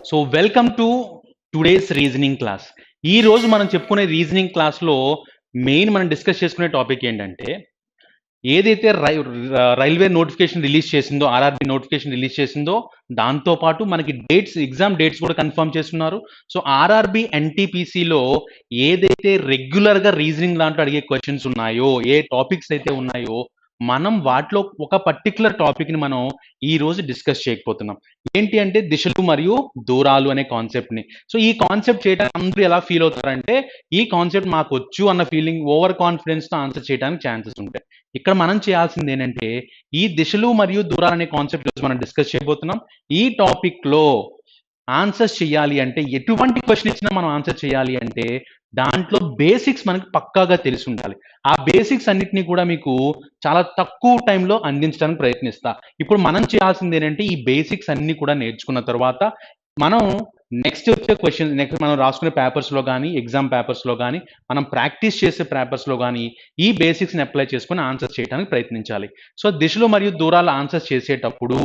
So welcome to today's reasoning class. ఈ రోజు మనం చెప్పుకునే రీజనింగ్ క్లాస్లో మెయిన్ మనం డిస్కస్ చేసుకునే టాపిక్ ఏంటంటే ఏదైతే రైల్వే నోటిఫికేషన్ రిలీజ్ చేసిందో, ఆర్ఆర్బి నోటిఫికేషన్ రిలీజ్ చేసిందో దాంతో పాటు మనకి ఎగ్జామ్ డేట్స్ కూడా కన్ఫర్మ్ చేస్తున్నారు. సో ఆర్ఆర్బి ఎన్టీపీసీలో ఏదైతే రెగ్యులర్గా రీజనింగ్ దాంట్లో అడిగే క్వశ్చన్స్ ఉన్నాయో, ఏ టాపిక్స్ అయితే ఉన్నాయో మనం వాటిలో ఒక పర్టికులర్ టాపిక్ని మనం ఈ రోజు డిస్కస్ చేయకపోతున్నాం. ఏంటి అంటే దిశలు మరియు దూరాలు అనే కాన్సెప్ట్ని. సో ఈ కాన్సెప్ట్ చేయడానికి అందరూ ఎలా ఫీల్ అవుతారంటే ఈ కాన్సెప్ట్ మాకు వచ్చు అన్న ఫీలింగ్, ఓవర్ కాన్ఫిడెన్స్తో ఆన్సర్ చేయడానికి ఛాన్సెస్ ఉంటాయి. ఇక్కడ మనం చేయాల్సింది ఏంటంటే ఈ దిశలు మరియు దూరాలు అనే కాన్సెప్ట్ మనం డిస్కస్ చేయబోతున్నాం. ఈ టాపిక్లో ఆన్సర్స్ చేయాలి అంటే ఎటువంటి క్వశ్చన్ ఇచ్చినా మనం ఆన్సర్ చేయాలి అంటే దాంట్లో బేసిక్స్ మనకు పక్కాగా తెలిసి ఉండాలి. ఆ బేసిక్స్ అన్నిటినీ కూడా మీకు చాలా తక్కువ టైంలో అందించడానికి ప్రయత్నిస్తా. ఇప్పుడు మనం చేయాల్సింది ఏంటంటే ఈ బేసిక్స్ అన్ని కూడా నేర్చుకున్న తర్వాత మనం నెక్స్ట్ వచ్చే క్వశ్చన్, నెక్స్ట్ మనం రాసుకునే పేపర్స్లో కానీ, ఎగ్జామ్ పేపర్స్లో కానీ, మనం ప్రాక్టీస్ చేసే పేపర్స్లో కానీ ఈ బేసిక్స్ని అప్లై చేసుకుని ఆన్సర్ చేయడానికి ప్రయత్నించాలి. సో దిశలు మరియు దూరాలు ఆన్సర్ చేసేటప్పుడు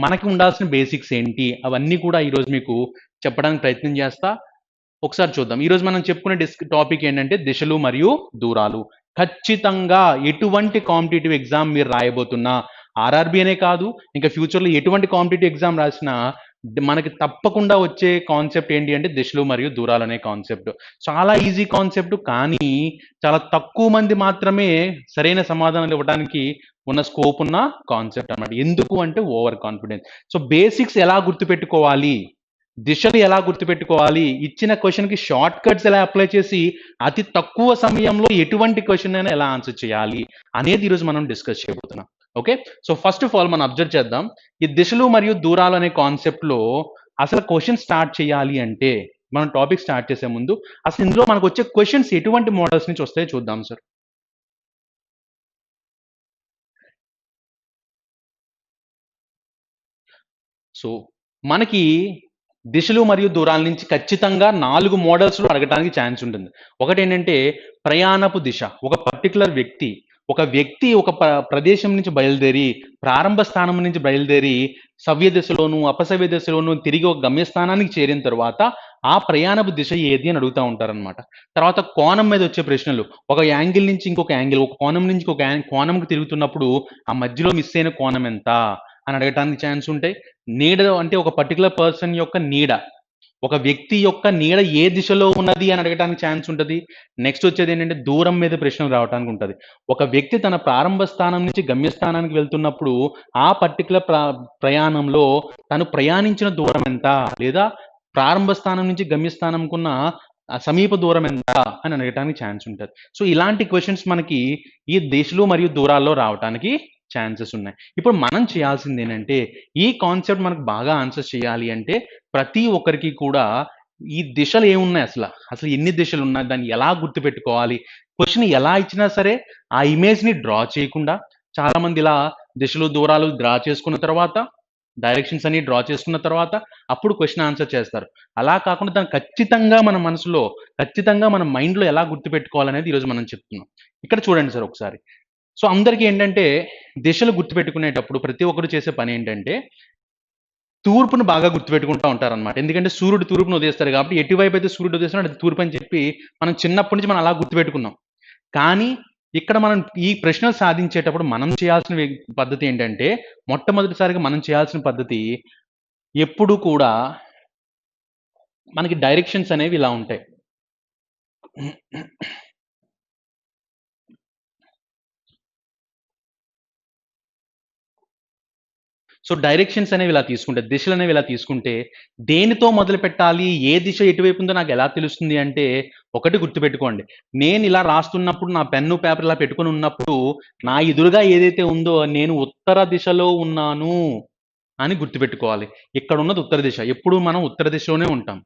మనకి ఉండాల్సిన బేసిక్స్ ఏంటి అవన్నీ కూడా ఈరోజు మీకు చెప్పడానికి ప్రయత్నం చేస్తా. ఒకసారి చూద్దాం. ఈరోజు మనం చెప్పుకునే టాపిక్ ఏంటంటే దిశలు మరియు దూరాలు. ఖచ్చితంగా ఎటువంటి కాంపిటేటివ్ ఎగ్జామ్ మీరు రాయబోతున్నా, ఆర్ఆర్బి అనే కాదు, ఇంకా ఫ్యూచర్లో ఎటువంటి కాంపిటేటివ్ ఎగ్జామ్ రాసినా మనకి తప్పకుండా వచ్చే కాన్సెప్ట్ ఏంటి అంటే దిశలు మరియు దూరాలు అనే కాన్సెప్ట్. చాలా ఈజీ కాన్సెప్ట్, కానీ చాలా తక్కువ మంది మాత్రమే సరైన సమాధానాలు ఇవ్వడానికి ఉన్న స్కోప్ ఉన్న కాన్సెప్ట్ అన్నమాట. ఎందుకు అంటే ఓవర్ కాన్ఫిడెన్స్. సో బేసిక్స్ ఎలా గుర్తుపెట్టుకోవాలి, దిశలు ఎలా గుర్తుపెట్టుకోవాలి, ఇచ్చిన క్వశ్చన్కి షార్ట్ కట్స్ ఎలా అప్లై చేసి అతి తక్కువ సమయంలో ఎటువంటి క్వశ్చన్ అయినా ఎలా ఆన్సర్ చేయాలి అనేది ఈరోజు మనం డిస్కస్ చేయబోతున్నాం. Okay, so first of all మనం అబ్జర్వ్ చేద్దాం. ఈ దిశలు మరియు దూరాలు అనే కాన్సెప్ట్లో అసలు క్వశ్చన్ స్టార్ట్ చేయాలి అంటే మనం టాపిక్ స్టార్ట్ చేసే ముందు అసలు ఇందులో మనకు వచ్చే క్వశ్చన్స్ ఎటువంటి మోడల్స్ నుంచి వస్తాయో చూద్దాం సార్. సో మనకి దిశలు మరియు దూరాల నుంచి ఖచ్చితంగా 4 మోడల్స్లో అడగడానికి ఛాన్స్ ఉంటుంది. ఒకటి ఏంటంటే ప్రయాణపు దిశ. ఒక పర్టికులర్ వ్యక్తి ఒక ప్రదేశం నుంచి బయలుదేరి, ప్రారంభ స్థానం నుంచి బయలుదేరి సవ్య దిశలోను అపసవ్య దిశలోను తిరిగి ఒక గమ్యస్థానానికి చేరిన తర్వాత ఆ ప్రయాణపు దిశ ఏది అని అడుగుతూ ఉంటారనమాట. తర్వాత కోణం మీద వచ్చే ప్రశ్నలు, ఒక యాంగిల్ నుంచి ఇంకొక యాంగిల్, ఒక కోణం నుంచి ఇంకొక కోణంకి తిరుగుతున్నప్పుడు ఆ మధ్యలో మిస్ అయిన కోణం ఎంత అని అడగటానికి ఛాన్స్ ఉంటాయి. నీడ అంటే ఒక పర్టికులర్ పర్సన్ యొక్క నీడ, ఒక వ్యక్తి యొక్క నీడ ఏ దిశలో ఉన్నది అని అడగడానికి ఛాన్స్ ఉంటుంది. నెక్స్ట్ వచ్చేది ఏంటంటే దూరం మీద ప్రశ్నలు రావడానికి ఉంటుంది. ఒక వ్యక్తి తన ప్రారంభ స్థానం నుంచి గమ్యస్థానానికి వెళ్తున్నప్పుడు ఆ పర్టికులర్ ప్రయాణంలో తను ప్రయాణించిన దూరం ఎంత, లేదా ప్రారంభ స్థానం నుంచి గమ్యస్థానంకున్న సమీప దూరం ఎంత అని అడగటానికి ఛాన్స్ ఉంటుంది. సో ఇలాంటి క్వశ్చన్స్ మనకి ఈ దిశలు మరియు దూరాల్లో రావడానికి ఛాన్సెస్ ఉన్నాయి. ఇప్పుడు మనం చేయాల్సింది ఏంటంటే ఈ కాన్సెప్ట్ మనకు బాగా ఆన్సర్ చేయాలి అంటే ప్రతి ఒక్కరికి కూడా ఈ దిశలు ఏమున్నాయి, అసలు ఎన్ని దిశలు ఉన్నాయి, దాన్ని ఎలా గుర్తుపెట్టుకోవాలి, క్వశ్చన్ ఎలా ఇచ్చినా సరే ఆ ఇమేజ్ని డ్రా చేయకుండా, చాలా మంది ఇలా దిశలు దూరాలు డ్రా చేసుకున్న తర్వాత, డైరెక్షన్స్ అన్ని డ్రా చేసుకున్న తర్వాత అప్పుడు క్వశ్చన్ ఆన్సర్ చేస్తారు. అలా కాకుండా దాన్ని ఖచ్చితంగా మన మనసులో, ఖచ్చితంగా మన మైండ్లో ఎలా గుర్తుపెట్టుకోవాలనేది ఈరోజు మనం చెప్తున్నాం. ఇక్కడ చూడండి సార్ ఒకసారి. సో అందరికీ ఏంటంటే దిశలు గుర్తుపెట్టుకునేటప్పుడు ప్రతి ఒక్కరు చేసే పని ఏంటంటే తూర్పును బాగా గుర్తుపెట్టుకుంటూ ఉంటారనమాట. ఎందుకంటే సూర్యుడు తూర్పును ఉదయిస్తాడు కాబట్టి ఎటువైపు అయితే సూర్యుడు ఉదయిస్తాడో అది తూర్పు అని చెప్పి మనం చిన్నప్పటి నుంచి మనం అలా గుర్తుపెట్టుకున్నాం. కానీ ఇక్కడ మనం ఈ ప్రశ్నలు సాధించేటప్పుడు మనం చేయాల్సిన పద్ధతి ఏంటంటే మొట్టమొదటిసారిగా మనం చేయాల్సిన పద్ధతి ఎప్పుడు కూడా మనకి డైరెక్షన్స్ అనేవి ఇలా ఉంటాయి. సో డైరెక్షన్స్ అనేవి ఇలా తీసుకుంటే, దిశలు అనేవి ఇలా తీసుకుంటే దేనితో మొదలు పెట్టాలి, ఏ దిశ ఎటువైపు ఉందో నాకు ఎలా తెలుస్తుంది అంటే ఒకటి గుర్తుపెట్టుకోండి. నేను ఇలా రాస్తున్నప్పుడు నా పెన్ను పేపర్ ఇలా పెట్టుకొని ఉన్నప్పుడు నా ఎదురుగా ఏదైతే ఉందో నేను ఉత్తర దిశలో ఉన్నాను అని గుర్తుపెట్టుకోవాలి. ఇక్కడ ఉన్నది ఉత్తర దిశ. ఎప్పుడు మనం ఉత్తర దిశలోనే ఉంటాం.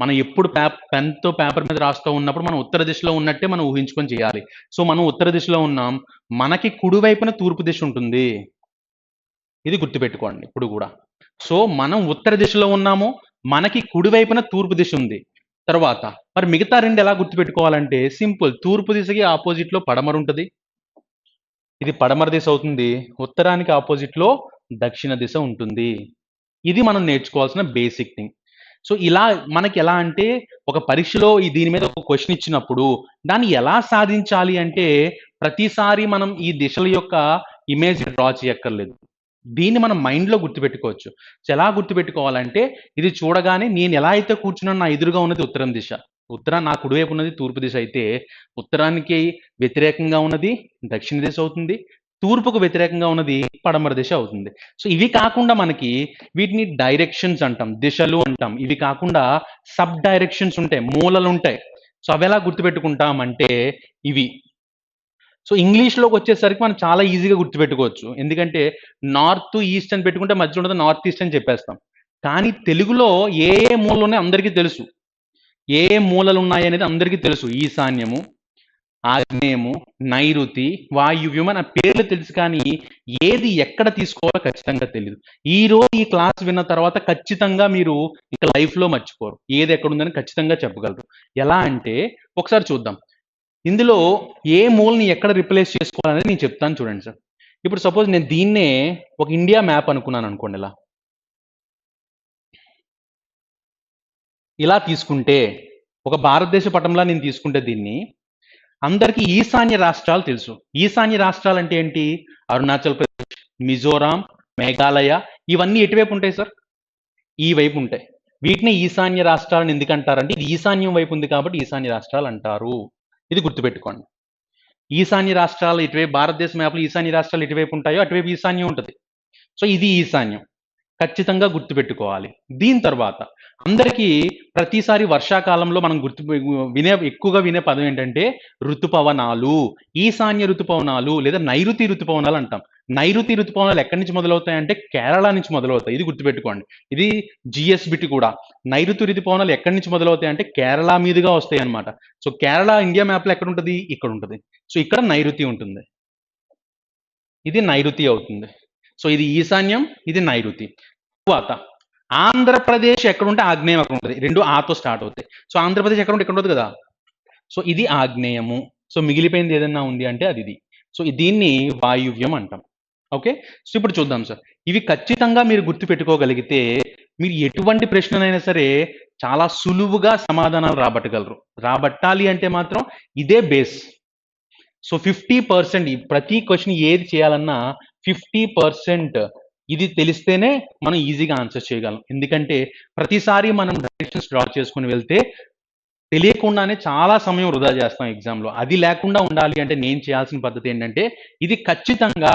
మనం ఎప్పుడు పెన్తో పేపర్ మీద రాస్తూ ఉన్నప్పుడు మనం ఉత్తర దిశలో ఉన్నట్టే మనం ఊహించుకొని చేయాలి. సో మనం ఉత్తర దిశలో ఉన్నాం, మనకి కుడివైపున తూర్పు దిశ ఉంటుంది. ఇది గుర్తుపెట్టుకోండి ఇప్పుడు కూడా. సో మనం ఉత్తర దిశలో ఉన్నాము, మనకి కుడివైపున తూర్పు దిశ ఉంది. తర్వాత మరి మిగతా రెండు ఎలా గుర్తుపెట్టుకోవాలంటే సింపుల్, తూర్పు దిశకి ఆపోజిట్లో పడమర ఉంటుంది, ఇది పడమర దిశ అవుతుంది. ఉత్తరానికి ఆపోజిట్లో దక్షిణ దిశ ఉంటుంది. ఇది మనం నేర్చుకోవాల్సిన బేసిక్ థింగ్. సో ఇలా మనకి ఎలా అంటే ఒక పరీక్షలో దీని మీద ఒక క్వశ్చన్ ఇచ్చినప్పుడు దాన్ని ఎలా సాధించాలి అంటే ప్రతిసారి మనం ఈ దిశల యొక్క ఇమేజ్ డ్రా చేయక్కర్లేదు. దీన్ని మనం మైండ్లో గుర్తుపెట్టుకోవచ్చు. సో ఎలా గుర్తుపెట్టుకోవాలంటే ఇది చూడగానే నేను ఎలా అయితే కూర్చున్నానో నా ఎదురుగా ఉన్నది ఉత్తరం దిశ. నా కుడివైపు ఉన్నది తూర్పు దిశ అయితే ఉత్తరానికి వ్యతిరేకంగా ఉన్నది దక్షిణ దిశ అవుతుంది. తూర్పుకు వ్యతిరేకంగా ఉన్నది పడమర దిశ అవుతుంది. సో ఇవి కాకుండా మనకి వీటిని డైరెక్షన్స్ అంటాం, దిశలు అంటాం. ఇవి కాకుండా సబ్ డైరెక్షన్స్ ఉంటాయి, మూలలు ఉంటాయి. సో అవి ఎలా గుర్తుపెట్టుకుంటాం అంటే ఇవి. సో ఇంగ్లీష్లోకి వచ్చేసరికి మనం చాలా ఈజీగా గుర్తుపెట్టుకోవచ్చు. ఎందుకంటే నార్త్ ఈస్ట్ అని పెట్టుకుంటే మధ్యలో ఉన్నది నార్త్ ఈస్ట్ అని చెప్పేస్తాం. కానీ తెలుగులో ఏ ఏ మూలలు ఉన్నాయో అందరికీ తెలుసు. ఏ ఏ మూలలు ఉన్నాయి అనేది అందరికీ తెలుసు. ఈశాన్యము, ఆగ్నేయము, నైరుతి, వాయువ్యం అని పేర్లు తెలుసు, కానీ ఏది ఎక్కడ తీసుకోవాలో ఖచ్చితంగా తెలియదు. ఈ రోజు ఈ క్లాస్ విన్న తర్వాత ఖచ్చితంగా మీరు ఇంకా లైఫ్లో మర్చిపోరు. ఏది ఎక్కడ ఉందని ఖచ్చితంగా చెప్పగలరు. ఎలా అంటే ఒకసారి చూద్దాం. ఇందులో ఏ మూలని ఎక్కడ రిప్లేస్ చేసుకోవాలనేది నేను చెప్తాను చూడండి సార్. ఇప్పుడు సపోజ్ నేను దీన్నే ఒక ఇండియా మ్యాప్ అనుకున్నాను అనుకోండి. ఇలా తీసుకుంటే ఒక భారతదేశ పటంలా నేను తీసుకుంటే దీన్ని అందరికీ ఈశాన్య రాష్ట్రాలు తెలుసు. ఈశాన్య రాష్ట్రాలు అంటే ఏంటి? అరుణాచల్ ప్రదేశ్, మిజోరాం, మేఘాలయ, ఇవన్నీ ఎటువైపు ఉంటాయి సార్? ఈ వైపు ఉంటాయి. వీటిని ఈశాన్య రాష్ట్రాలను ఎందుకంటారంటే ఇది ఈశాన్యం వైపు ఉంది కాబట్టి ఈశాన్య రాష్ట్రాలు అంటారు. ఇది గుర్తుపెట్టుకోండి. ఈశాన్య రాష్ట్రాలు ఇటువైపు, భారతదేశ మ్యాప్లో ఈశాన్య రాష్ట్రాలు ఎటువైపు ఉంటాయో అటువైపు ఈశాన్యం ఉంటుంది. సో ఇది ఈశాన్యం, ఖచ్చితంగా గుర్తుపెట్టుకోవాలి. దీని తర్వాత అందరికీ ప్రతిసారి వర్షాకాలంలో మనం ఎక్కువగా వినే పదం ఏంటంటే ఋతుపవనాలు. ఈశాన్య ఋతుపవనాలు లేదా నైరుతి ఋతుపవనాలు అంటాం. నైరుతి ఋతుపవనాలు ఎక్కడి నుంచి మొదలవుతాయంటే కేరళ నుంచి మొదలవుతాయి. ఇది గుర్తుపెట్టుకోండి. ఇది జిఎస్ బిట్ కూడా. నైరుతి ఋతుపవనాలు ఎక్కడి నుంచి మొదలవుతాయంటే కేరళ మీదుగా వస్తాయి అన్నమాట. సో కేరళ ఇండియా మ్యాప్లో ఎక్కడ ఉంటుంది? ఇక్కడ ఉంటుంది. సో ఇక్కడ నైరుతి ఉంటుంది. ఇది నైరుతి అవుతుంది. సో ఇది ఈశాన్యం, ఇది నైరుతి. తరువాత ఆంధ్రప్రదేశ్ ఎక్కడుంటే ఆగ్నేయం అక్కడ ఉంటుంది. రెండు ఆతో స్టార్ట్ అవుతాయి. సో ఆంధ్రప్రదేశ్ ఎక్కడ ఉంటే ఇక్కడ ఉంటుంది కదా. సో ఇది ఆగ్నేయము. సో మిగిలిపోయింది ఏదన్నా ఉంది అంటే అది ఇది. సో దీన్ని వాయువ్యం అంటాం. ఓకే. సో ఇప్పుడు చూద్దాం సార్. ఇవి ఖచ్చితంగా మీరు గుర్తుపెట్టుకోగలిగితే మీరు ఎటువంటి ప్రశ్నలైనా సరే చాలా సులువుగా సమాధానాలు రాబట్టగలరు. రాబట్టాలి అంటే మాత్రం ఇదే బేస్. సో 50% ప్రతి క్వశ్చన్ ఏది చేయాలన్నా 50% ఇది తెలిస్తేనే మనం ఈజీగా ఆన్సర్ చేయగలం. ఎందుకంటే ప్రతిసారి మనం డైరెక్షన్స్ డ్రా చేసుకుని వెళ్తే తెలియకుండానే చాలా సమయం వృధా చేస్తాం ఎగ్జామ్లో. అది లేకుండా ఉండాలి అంటే నేను చేయాల్సిన పద్ధతి ఏంటంటే ఇది ఖచ్చితంగా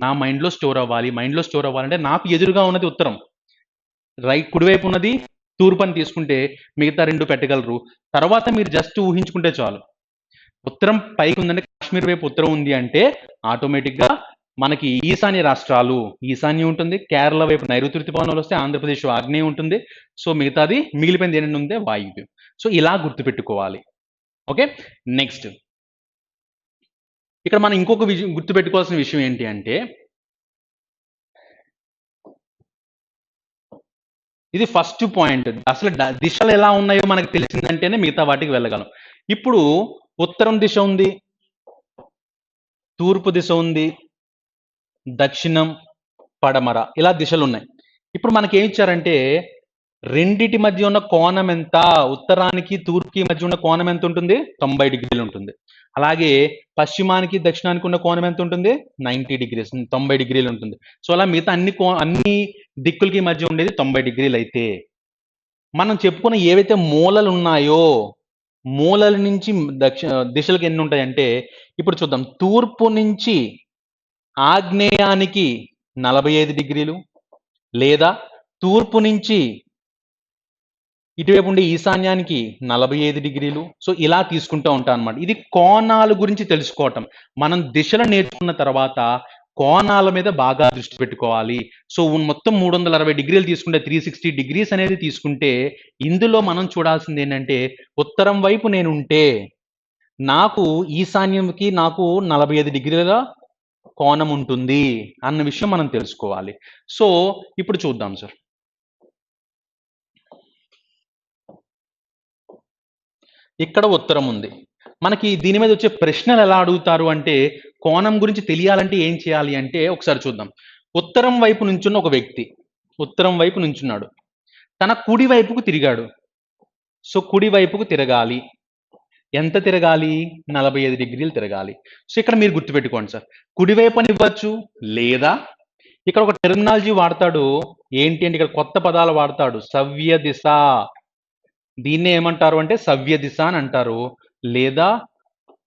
నా మైండ్లో స్టోర్ అవ్వాలి. మైండ్లో స్టోర్ అవ్వాలంటే నాకు ఎదురుగా ఉన్నది ఉత్తరం, కుడివైపు ఉన్నది తూర్పు అని తీసుకుంటే మిగతా రెండు పెట్టగలరు. తర్వాత మీరు జస్ట్ ఊహించుకుంటే చాలు. ఉత్తరం పైకి ఉందంటే కాశ్మీర్ వైపు ఉత్తరం ఉంది అంటే ఆటోమేటిక్గా మనకి ఈశాన్య రాష్ట్రాలు ఈశాన్యం ఉంటుంది. కేరళ వైపు నైరుతి ఋతుపవనాలు వస్తే ఆంధ్రప్రదేశ్ ఆగ్నేయం ఉంటుంది. సో మిగతాది మిగిలిపోయింది ఏంటంటే ఉందే వాయువ్యం. సో ఇలా గుర్తుపెట్టుకోవాలి. ఓకే. నెక్స్ట్ ఇక్కడ మనం ఇంకొక గుర్తుపెట్టుకోవాల్సిన విషయం ఏంటి అంటే ఇది ఫస్ట్ పాయింట్. అసలు దిశలు ఎలా ఉన్నాయో మనకు తెలిసిందంటేనే మిగతా వాటికి వెళ్ళగలం. ఇప్పుడు ఉత్తరం దిశ ఉంది, తూర్పు దిశ ఉంది, దక్షిణం, పడమర, ఇలా దిశలు ఉన్నాయి. ఇప్పుడు మనకి ఏం ఇచ్చారంటే రెండిటి మధ్య ఉన్న కోణం ఎంత? ఉత్తరానికి తూర్పుకి మధ్య ఉన్న కోణం ఎంత ఉంటుంది? 90 డిగ్రీలు ఉంటుంది. అలాగే పశ్చిమానికి దక్షిణానికి ఉన్న కోణం ఎంత ఉంటుంది? 90 డిగ్రీస్, 90 డిగ్రీలు ఉంటుంది. సో అలా మిగతా అన్ని దిక్కులకి మధ్య ఉండేది 90 డిగ్రీలు. అయితే మనం చెప్పుకున్న ఏవైతే మూలలు ఉన్నాయో మూలల నుంచి దిశలకు ఎన్ని ఉంటాయంటే ఇప్పుడు చూద్దాం. తూర్పు నుంచి ఆగ్నేయానికి 45 డిగ్రీలు, లేదా తూర్పు నుంచి ఇటువైపు ఉండే ఈశాన్యానికి 45 డిగ్రీలు. సో ఇలా తీసుకుంటూ ఉంటాం అనమాట. ఇది కోణాల గురించి తెలుసుకోవటం. మనం దిశలు నేర్చుకున్న తర్వాత కోణాల మీద బాగా దృష్టి పెట్టుకోవాలి. సో మొత్తం 360 డిగ్రీలు తీసుకుంటే 360 డిగ్రీస్ అనేది తీసుకుంటే ఇందులో మనం చూడాల్సింది ఏంటంటే ఉత్తరం వైపు నేనుంటే నాకు ఈశాన్యంకి నాకు 45 డిగ్రీల కోణం ఉంటుంది అన్న విషయం మనం తెలుసుకోవాలి. సో ఇప్పుడు చూద్దాం సార్. ఇక్కడ ఉత్తరం ఉంది. మనకి దీని మీద వచ్చే ప్రశ్నలు ఎలా అడుగుతారు అంటే కోణం గురించి తెలియాలంటే ఏం చేయాలి అంటే ఒకసారి చూద్దాం. ఉత్తరం వైపు నుంచున్న ఒక వ్యక్తి ఉత్తరం వైపు నుంచున్నాడు. తన కుడి వైపుకు తిరిగాడు. సో కుడి వైపుకు తిరగాలి. ఎంత తిరగాలి? 45 డిగ్రీలు తిరగాలి. సో ఇక్కడ మీరు గుర్తుపెట్టుకోండి సార్. కుడివైపు అని ఇవ్వచ్చు, లేదా ఇక్కడ ఒక టెర్మినాలజీ వాడతాడు. ఏంటి అంటే ఇక్కడ కొత్త పదాలు వాడతాడు. సవ్య దిశ. దీన్నే ఏమంటారు అంటే సవ్య దిశ అని అంటారు. లేదా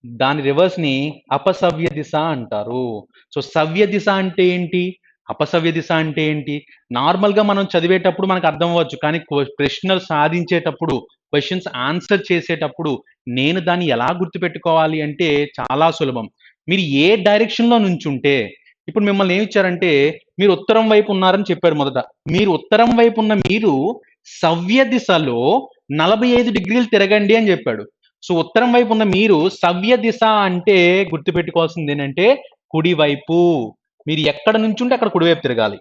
దాని రివర్స్ ని అపసవ్య దిశ అంటారు. సో సవ్య దిశ అంటే ఏంటి? అపసవ్య దిశ అంటే ఏంటి? నార్మల్ గా మనం చదివేటప్పుడు మనకు అర్థం అవ్వచ్చు. కానీ ప్రశ్నలు సాధించేటప్పుడు, క్వశ్చన్స్ ఆన్సర్ చేసేటప్పుడు నేను దాన్ని ఎలా గుర్తుపెట్టుకోవాలి అంటే చాలా సులభం. మీరు ఏ డైరెక్షన్ లో నుంచుంటే, ఇప్పుడు మిమ్మల్ని ఏమి ఇచ్చారంటే మీరు ఉత్తరం వైపు ఉన్నారని చెప్పారు మొదట. మీరు ఉత్తరం వైపు ఉన్న మీరు సవ్య దిశలో 45 డిగ్రీలు తిరగండి అని చెప్పాడు. సో ఉత్తరం వైపు ఉన్న మీరు సవ్య దిశ అంటే గుర్తుపెట్టుకోవాల్సింది ఏంటంటే కుడివైపు. మీరు ఎక్కడ నుంచుంటే అక్కడ కుడివైపు తిరగాలి.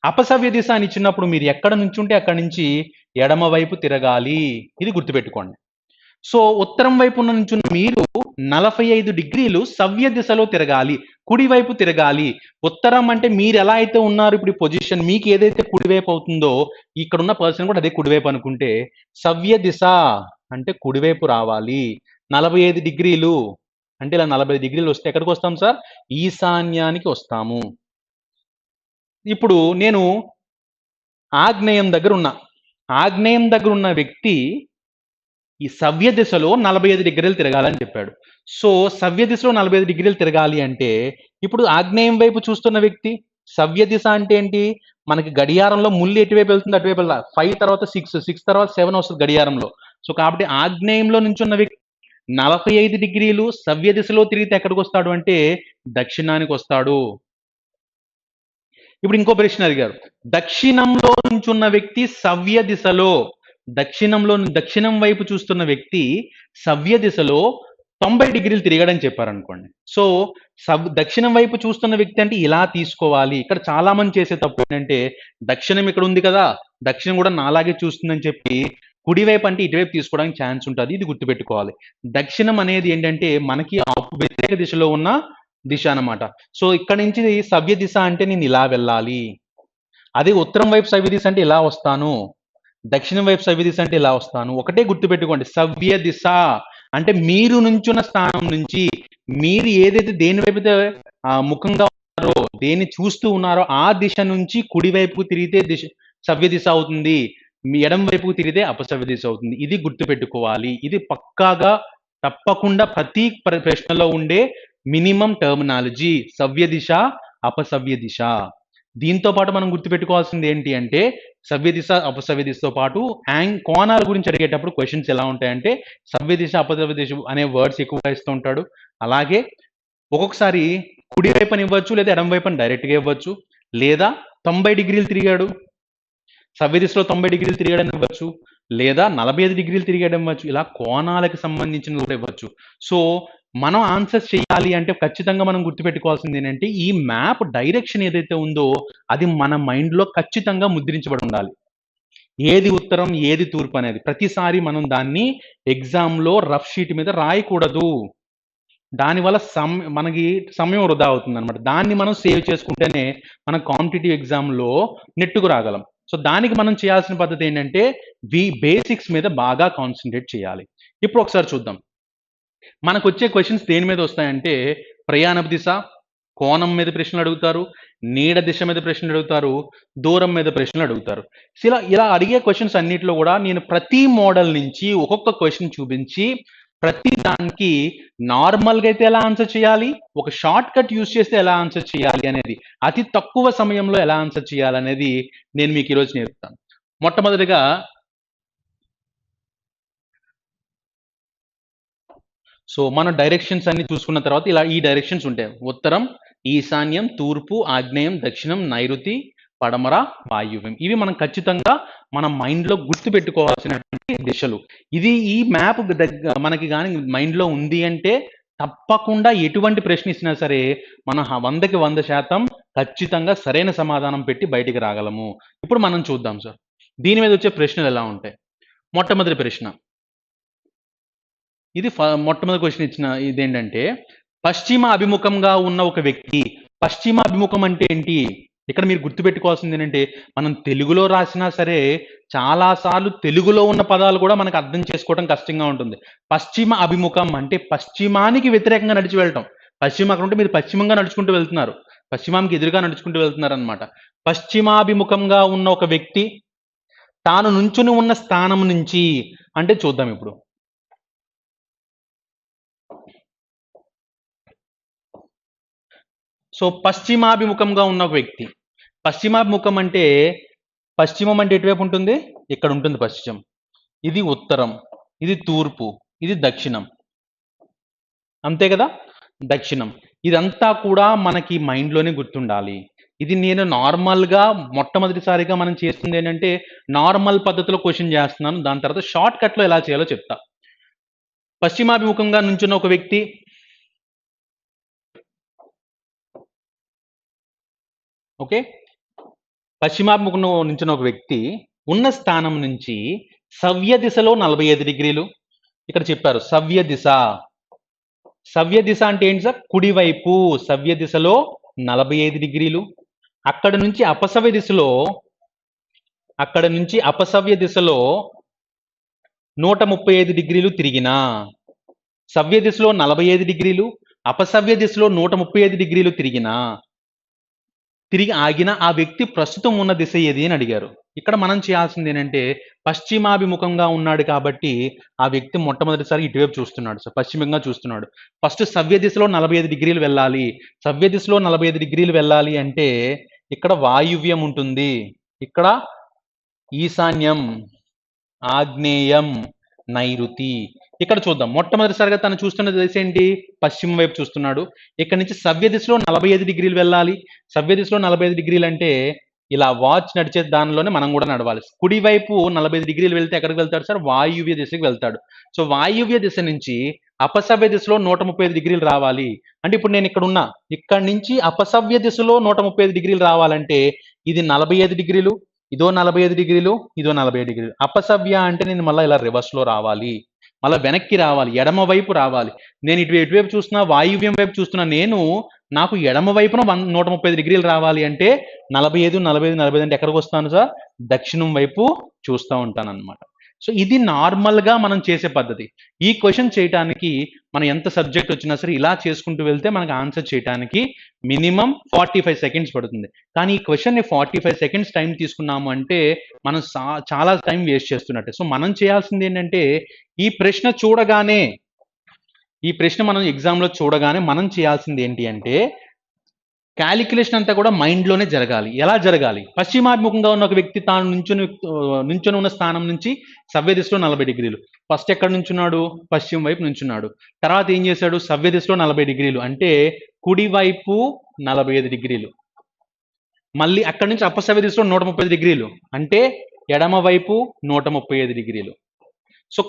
అపసవ్య దిశ అని ఇచ్చినప్పుడు మీరు ఎక్కడ నుంచుంటే అక్కడి నుంచి ఎడమ వైపు తిరగాలి. ఇది గుర్తుపెట్టుకోండి. సో ఉత్తరం వైపు నుంచున్న మీరు 45 డిగ్రీలు సవ్య దిశలో తిరగాలి, కుడివైపు తిరగాలి. ఉత్తరం అంటే మీరు ఎలా అయితే ఉన్నారు ఇప్పుడు పొజిషన్, మీకు ఏదైతే కుడివైపు అవుతుందో ఇక్కడ ఉన్న పర్సన్ కూడా అదే కుడివైపు అనుకుంటే సవ్య దిశ అంటే కుడివైపు రావాలి. 45 డిగ్రీలు అంటే ఇలా 40 డిగ్రీలు వస్తే ఎక్కడికి వస్తాం సార్? ఈశాన్యానికి వస్తాము. ఇప్పుడు నేను ఆగ్నేయం దగ్గర ఉన్నా. ఆగ్నేయం దగ్గర ఉన్న వ్యక్తి ఈ సవ్య దిశలో 45 డిగ్రీలు తిరగాలని చెప్పాడు. సో సవ్య దిశలో 45 డిగ్రీలు తిరగాలి అంటే ఇప్పుడు ఆగ్నేయం వైపు చూస్తున్న వ్యక్తి, సవ్య దిశ అంటే ఏంటి? మనకి గడియారంలో ముళ్ళు ఎటువైపు వెళ్తుంది అటువైపు వెళ్ళాలి. 5 తర్వాత 6, 6 తర్వాత 7 వస్తుంది గడియారంలో. సో కాబట్టి ఆగ్నేయంలో నుంచున్న వ్యక్తి 45 డిగ్రీలు సవ్య దిశలో తిరిగితే ఎక్కడికి వస్తాడు అంటే దక్షిణానికి వస్తాడు. ఇప్పుడు ఇంకో ప్రశ్న అడిగారు. దక్షిణంలో నుంచున్న వ్యక్తి సవ్య దిశలో, దక్షిణం వైపు చూస్తున్న వ్యక్తి సవ్య దిశలో 90 డిగ్రీలు తిరిగాడని చెప్పారనుకోండి. సో దక్షిణం వైపు చూస్తున్న వ్యక్తి అంటే ఇలా తీసుకోవాలి. ఇక్కడ చాలా మంది చేసే తప్పు ఏంటంటే దక్షిణం ఇక్కడ ఉంది కదా, దక్షిణం కూడా నాలాగే చూస్తుందని చెప్పి కుడివైపు అంటే ఇటువైపు తీసుకోవడానికి ఛాన్స్ ఉంటుంది. ఇది గుర్తుపెట్టుకోవాలి. దక్షిణం అనేది ఏంటంటే మనకి వ్యతిరేక దిశలో ఉన్న దిశ అన్నమాట. సో ఇక్కడ నుంచి సవ్య దిశ అంటే నేను ఇలా వెళ్ళాలి. అదే ఉత్తరం వైపు సవ్య దిశ అంటే ఇలా వస్తాను. దక్షిణం వైపు సవ్య దిశ అంటే ఇలా వస్తాను. ఒకటే గుర్తుపెట్టుకోండి, సవ్య దిశ అంటే మీరు నుంచున్న స్థానం నుంచి మీరు ఏదైతే దేని వైపు ముఖంగా ఉన్నారో, దేన్ని చూస్తూ ఉన్నారో ఆ దిశ నుంచి కుడివైపుకు తిరిగితే సవ్య దిశ అవుతుంది. మీ ఎడం వైపుకు తిరిగితే అపసవ్య దిశ అవుతుంది. ఇది గుర్తుపెట్టుకోవాలి. ఇది పక్కాగా తప్పకుండా ప్రతి ప్రశ్నలో ఉండే మినిమం టర్మినాలజీ సవ్య దిశ, అపసవ్య దిశ. దీంతో పాటు మనం గుర్తుపెట్టుకోవాల్సింది ఏంటి అంటే సవ్య దిశ, అపసవ్య దిశతో పాటు కోణాల గురించి అడిగేటప్పుడు క్వశ్చన్స్ ఎలా ఉంటాయంటే సవ్య దిశ, అపసవ్య దిశ అనే వర్డ్స్ ఎక్కువగా ఇస్తూ ఉంటాడు. అలాగే ఒక్కొక్కసారి కుడి వైపుని ఇవ్వచ్చు, లేదా ఎడం వైపుని డైరెక్ట్గా ఇవ్వచ్చు, లేదా 90 డిగ్రీలు తిరిగాడు సవ్య దిశలో 90 డిగ్రీలు తిరిగాడని ఇవ్వచ్చు, లేదా 45 డిగ్రీలు తిరిగాడు ఇవ్వచ్చు. ఇలా కోణాలకు సంబంధించిన కూడా ఇవ్వచ్చు. సో మనం ఆన్సర్స్ చేయాలి అంటే ఖచ్చితంగా మనం గుర్తుపెట్టుకోవాల్సింది ఏంటంటే ఈ మ్యాప్ డైరెక్షన్ ఏదైతే ఉందో అది మన మైండ్లో ఖచ్చితంగా ముద్రించబడి ఉండాలి. ఏది ఉత్తరం, ఏది తూర్పు అనేది ప్రతిసారి మనం దాన్ని ఎగ్జామ్లో రఫ్ షీట్ మీద రాయకూడదు. దానివల్ల మనకి సమయం వృధా అవుతుంది అనమాట. దాన్ని మనం సేవ్ చేసుకుంటేనే మనం కాంపిటేటివ్ ఎగ్జామ్లో నెట్టుకు రాగలం. సో దానికి మనం చేయాల్సిన పద్ధతి ఏంటంటే బేసిక్స్ మీద బాగా కాన్సన్ట్రేట్ చేయాలి. ఇప్పుడు ఒకసారి చూద్దాం. మనకు వచ్చే క్వశ్చన్స్ దేని మీద వస్తాయంటే ప్రయాణపు దిశ, కోణం మీద ప్రశ్నలు అడుగుతారు, నీడ దిశ మీద ప్రశ్నలు అడుగుతారు, దూరం మీద ప్రశ్నలు అడుగుతారు. ఇలా అడిగే క్వశ్చన్స్ అన్నిటిలో కూడా నేను ప్రతి మోడల్ నుంచి ఒక్కొక్క క్వశ్చన్ చూపించి ప్రతి దానికి నార్మల్గా అయితే ఎలా ఆన్సర్ చేయాలి, ఒక షార్ట్ కట్ యూజ్ చేస్తే ఎలా ఆన్సర్ చేయాలి అనేది, అతి తక్కువ సమయంలో ఎలా ఆన్సర్ చేయాలనేది నేను మీకు ఈరోజు నేర్పుతాను. మొట్టమొదటిగా సో మన డైరెక్షన్స్ అన్ని చూసుకున్న తర్వాత ఇలా ఈ డైరెక్షన్స్ ఉంటాయి. ఉత్తరం, ఈశాన్యం, తూర్పు, ఆగ్నేయం, దక్షిణం, నైరుతి, పడమర, వాయువ్యం. ఇవి మనం ఖచ్చితంగా మన మైండ్లో గుర్తుపెట్టుకోవాల్సినటువంటి దిశలు. ఇది ఈ మ్యాప్ మనకి కానీ మైండ్లో ఉంది అంటే తప్పకుండా ఎటువంటి ప్రశ్న ఇచ్చినా సరే మన 100కి 100% ఖచ్చితంగా సరైన సమాధానం పెట్టి బయటికి రాగలము. ఇప్పుడు మనం చూద్దాం సార్ దీని మీద వచ్చే ప్రశ్నలు ఎలా ఉంటాయి. మొట్టమొదటి ప్రశ్న, ఇది మొట్టమొదటి క్వశ్చన్ ఇచ్చిన ఇదేంటంటే పశ్చిమ అభిముఖంగా ఉన్న ఒక వ్యక్తి, పశ్చిమ అభిముఖం అంటే ఏంటి? ఇక్కడ మీరు గుర్తుపెట్టుకోవాల్సింది ఏంటంటే మనం తెలుగులో రాసినా సరే చాలాసార్లు తెలుగులో ఉన్న పదాలు కూడా మనకు అర్థం చేసుకోవడం కష్టంగా ఉంటుంది. పశ్చిమ అభిముఖం అంటే పశ్చిమానికి వ్యతిరేకంగా నడిచి వెళ్ళటం. పశ్చిమ అక్కడ ఉంటే మీరు పశ్చిమంగా నడుచుకుంటూ వెళ్తున్నారు, పశ్చిమానికి ఎదురుగా నడుచుకుంటూ వెళ్తున్నారు అనమాట. పశ్చిమాభిముఖంగా ఉన్న ఒక వ్యక్తి తాను నుంచుని ఉన్న స్థానం నుంచి అంటే చూద్దాం ఇప్పుడు. సో పశ్చిమాభిముఖంగా ఉన్న ఒక వ్యక్తి, పశ్చిమాభిముఖం అంటే పశ్చిమం అంటే ఎటువైపు ఉంటుంది? ఇక్కడ ఉంటుంది పశ్చిమం. ఇది ఉత్తరం, ఇది తూర్పు, ఇది దక్షిణం, అంతే కదా? దక్షిణం. ఇదంతా కూడా మనకి మైండ్లోనే గుర్తుండాలి. ఇది నేను నార్మల్గా మొట్టమొదటిసారిగా మనం చేస్తుంది ఏంటంటే నార్మల్ పద్ధతిలో క్వశ్చన్ చేస్తున్నాను, దాని తర్వాత షార్ట్ కట్లో ఎలా చేయాలో చెప్తా. పశ్చిమాభిముఖంగా నుంచున్న ఒక వ్యక్తి, ఓకే, పశ్చిమాభిముఖంలో నుంచిన ఒక వ్యక్తి ఉన్న స్థానం నుంచి సవ్య దిశలో 45 డిగ్రీలు, ఇక్కడ చెప్పారు సవ్య దిశ. సవ్య దిశ అంటే ఏంటి సార్? కుడివైపు సవ్య దిశలో 45 డిగ్రీలు. అక్కడ నుంచి అపసవ్య దిశలో 135 డిగ్రీలు తిరిగినా, సవ్య దిశలో 45 డిగ్రీలు, అపసవ్య దిశలో 135 డిగ్రీలు తిరిగి ఆగిన ఆ వ్యక్తి ప్రస్తుతం ఉన్న దిశ ఏది అని అడిగారు. ఇక్కడ మనం చేయాల్సింది ఏంటంటే పశ్చిమాభిముఖంగా ఉన్నాడు కాబట్టి ఆ వ్యక్తి మొట్టమొదటిసారి ఇటువైపు చూస్తున్నాడు సార్, పశ్చిమంగా చూస్తున్నాడు. ఫస్ట్ సవ్య దిశలో 45 డిగ్రీలు వెళ్ళాలి. సవ్య దిశలో 45 డిగ్రీలు వెళ్ళాలి అంటే ఇక్కడ వాయువ్యం ఉంటుంది, ఇక్కడ ఈశాన్యం, ఆగ్నేయం, నైరుతి. ఇక్కడ చూద్దాం, మొట్టమొదటిసారిగా తను చూస్తున్న దిశ ఏంటి? పశ్చిమ వైపు చూస్తున్నాడు. ఇక్కడ నుంచి సవ్య దిశలో 45 డిగ్రీలు వెళ్ళాలి. సవ్య దిశలో 45 డిగ్రీలు అంటే ఇలా వాచ్ నడిచే దానిలోనే మనం కూడా నడవాలి. కుడివైపు 45 డిగ్రీలు వెళ్తే ఎక్కడికి వెళ్తాడు సార్? వాయువ్య దిశకి వెళ్తాడు. సో వాయువ్య దిశ నుంచి అపసవ్య దిశలో 135 డిగ్రీలు రావాలి అంటే ఇప్పుడు నేను ఇక్కడ ఉన్నా, ఇక్కడ నుంచి అపసవ్య దిశలో 135 డిగ్రీలు రావాలంటే ఇది 45 డిగ్రీలు, ఇదో 45 డిగ్రీలు, ఇదో 45 డిగ్రీలు. అపసవ్య అంటే నేను మళ్ళీ ఇలా రివర్స్లో రావాలి, మళ్ళీ వెనక్కి రావాలి, ఎడమ వైపు రావాలి. నేను ఎటువైపు చూస్తున్నా? వాయువ్యం వైపు చూస్తున్నా. నాకు ఎడమ వైపున 135 డిగ్రీలు రావాలి అంటే 45 అంటే ఎక్కడికి వస్తాను సార్? దక్షిణం వైపు చూస్తూ ఉంటాను అనమాట. సో ఇది నార్మల్గా మనం చేసే పద్ధతి. ఈ క్వశ్చన్ చేయడానికి మనం ఎంత సబ్జెక్ట్ వచ్చినా సరే ఇలా చేసుకుంటూ వెళ్తే మనకు ఆన్సర్ చేయడానికి మినిమం 45 సెకండ్స్ పడుతుంది. కానీ ఈ క్వశ్చన్ని 45 సెకండ్స్ టైం తీసుకున్నాము అంటే మనం చాలా టైం వేస్ట్ చేస్తున్నట్టే. సో మనం చేయాల్సింది ఏంటంటే ఈ ప్రశ్న మనం ఎగ్జామ్లో చూడగానే మనం చేయాల్సింది ఏంటి అంటే క్యాలిక్యులేషన్ అంతా కూడా మైండ్లోనే జరగాలి. ఎలా జరగాలి? పశ్చిమాభిముఖంగా ఉన్న ఒక వ్యక్తి తాను నుంచొని ఉన్న స్థానం నుంచి సవ్య దిశలో 40 డిగ్రీలు. ఫస్ట్ ఎక్కడ నుంచున్నాడు? పశ్చిమ వైపు నుంచున్నాడు. తర్వాత ఏం చేశాడు? సవ్య దిశలో 40 డిగ్రీలు అంటే కుడివైపు 45 డిగ్రీలు. మళ్ళీ అక్కడి నుంచి అపసవ్య దిశలో 135 డిగ్రీలు అంటే ఎడమ వైపు 135 డిగ్రీలు. సో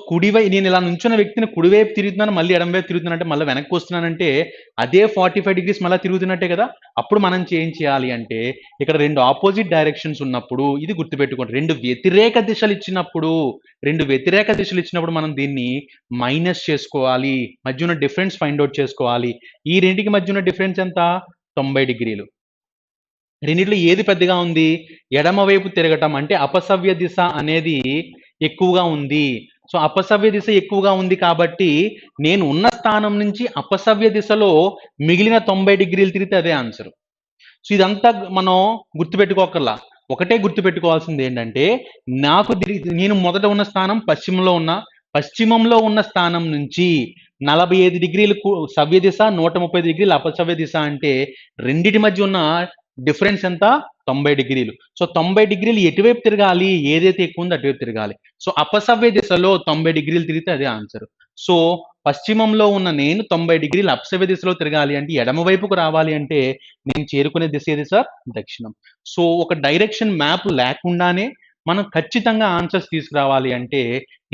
నేను ఇలా నుంచున్న వ్యక్తిని కుడివైపు తిరుగుతున్నాను, మళ్ళీ ఎడమ వైపు తిరుగుతున్నానంటే మళ్ళీ వెనక్కి వస్తున్నానంటే అదే 45 డిగ్రీస్ మళ్ళీ తిరుగుతున్నట్టే కదా. అప్పుడు మనం ఏం చేయాలి అంటే ఇక్కడ రెండు ఆపోజిట్ డైరెక్షన్స్ ఉన్నప్పుడు ఇది గుర్తుపెట్టుకోండి. రెండు వ్యతిరేక దిశలు ఇచ్చినప్పుడు మనం దీన్ని మైనస్ చేసుకోవాలి, మధ్య ఉన్న డిఫరెన్స్ ఫైండ్ అవుట్ చేసుకోవాలి. ఈ రెండింటికి మధ్య ఉన్న డిఫరెన్స్ ఎంత? 90 డిగ్రీలు. రెండిట్లో ఏది పెద్దగా ఉంది? ఎడమ వైపు తిరగటం అంటే అపసవ్య దిశ అనేది ఎక్కువగా ఉంది. సో అపసవ్య దిశ ఎక్కువగా ఉంది కాబట్టి నేను ఉన్న స్థానం నుంచి అపసవ్య దిశలో మిగిలిన 90 డిగ్రీలు తిరిగితే అదే ఆన్సర్. సో ఇదంతా మనం గుర్తుపెట్టుకోకర్లా, ఒకటే గుర్తుపెట్టుకోవాల్సింది ఏంటంటే నేను మొదట ఉన్న స్థానం పశ్చిమంలో ఉన్న స్థానం నుంచి 45 డిగ్రీలు సవ్య దిశ, 130 డిగ్రీలు అపసవ్య దిశ అంటే రెండిటి మధ్య ఉన్న డిఫరెన్స్ ఎంత? 90 డిగ్రీలు. సో 90 డిగ్రీలు ఎటువైపు తిరగాలి? ఏదైతే ఎక్కువ ఉందో అటువైపు తిరగాలి. సో అపసవ్య దిశలో 90 డిగ్రీలు తిరిగితే అదే ఆన్సర్. సో పశ్చిమంలో ఉన్న నేను 90 డిగ్రీలు అపసవ్య దిశలో తిరగాలి అంటే ఎడమ వైపుకు రావాలి అంటే నేను చేరుకునే దిశ ఏది సార్? దక్షిణం. సో ఒక డైరెక్షన్ మ్యాప్ లేకుండానే మనం ఖచ్చితంగా ఆన్సర్స్ తీసుకురావాలి అంటే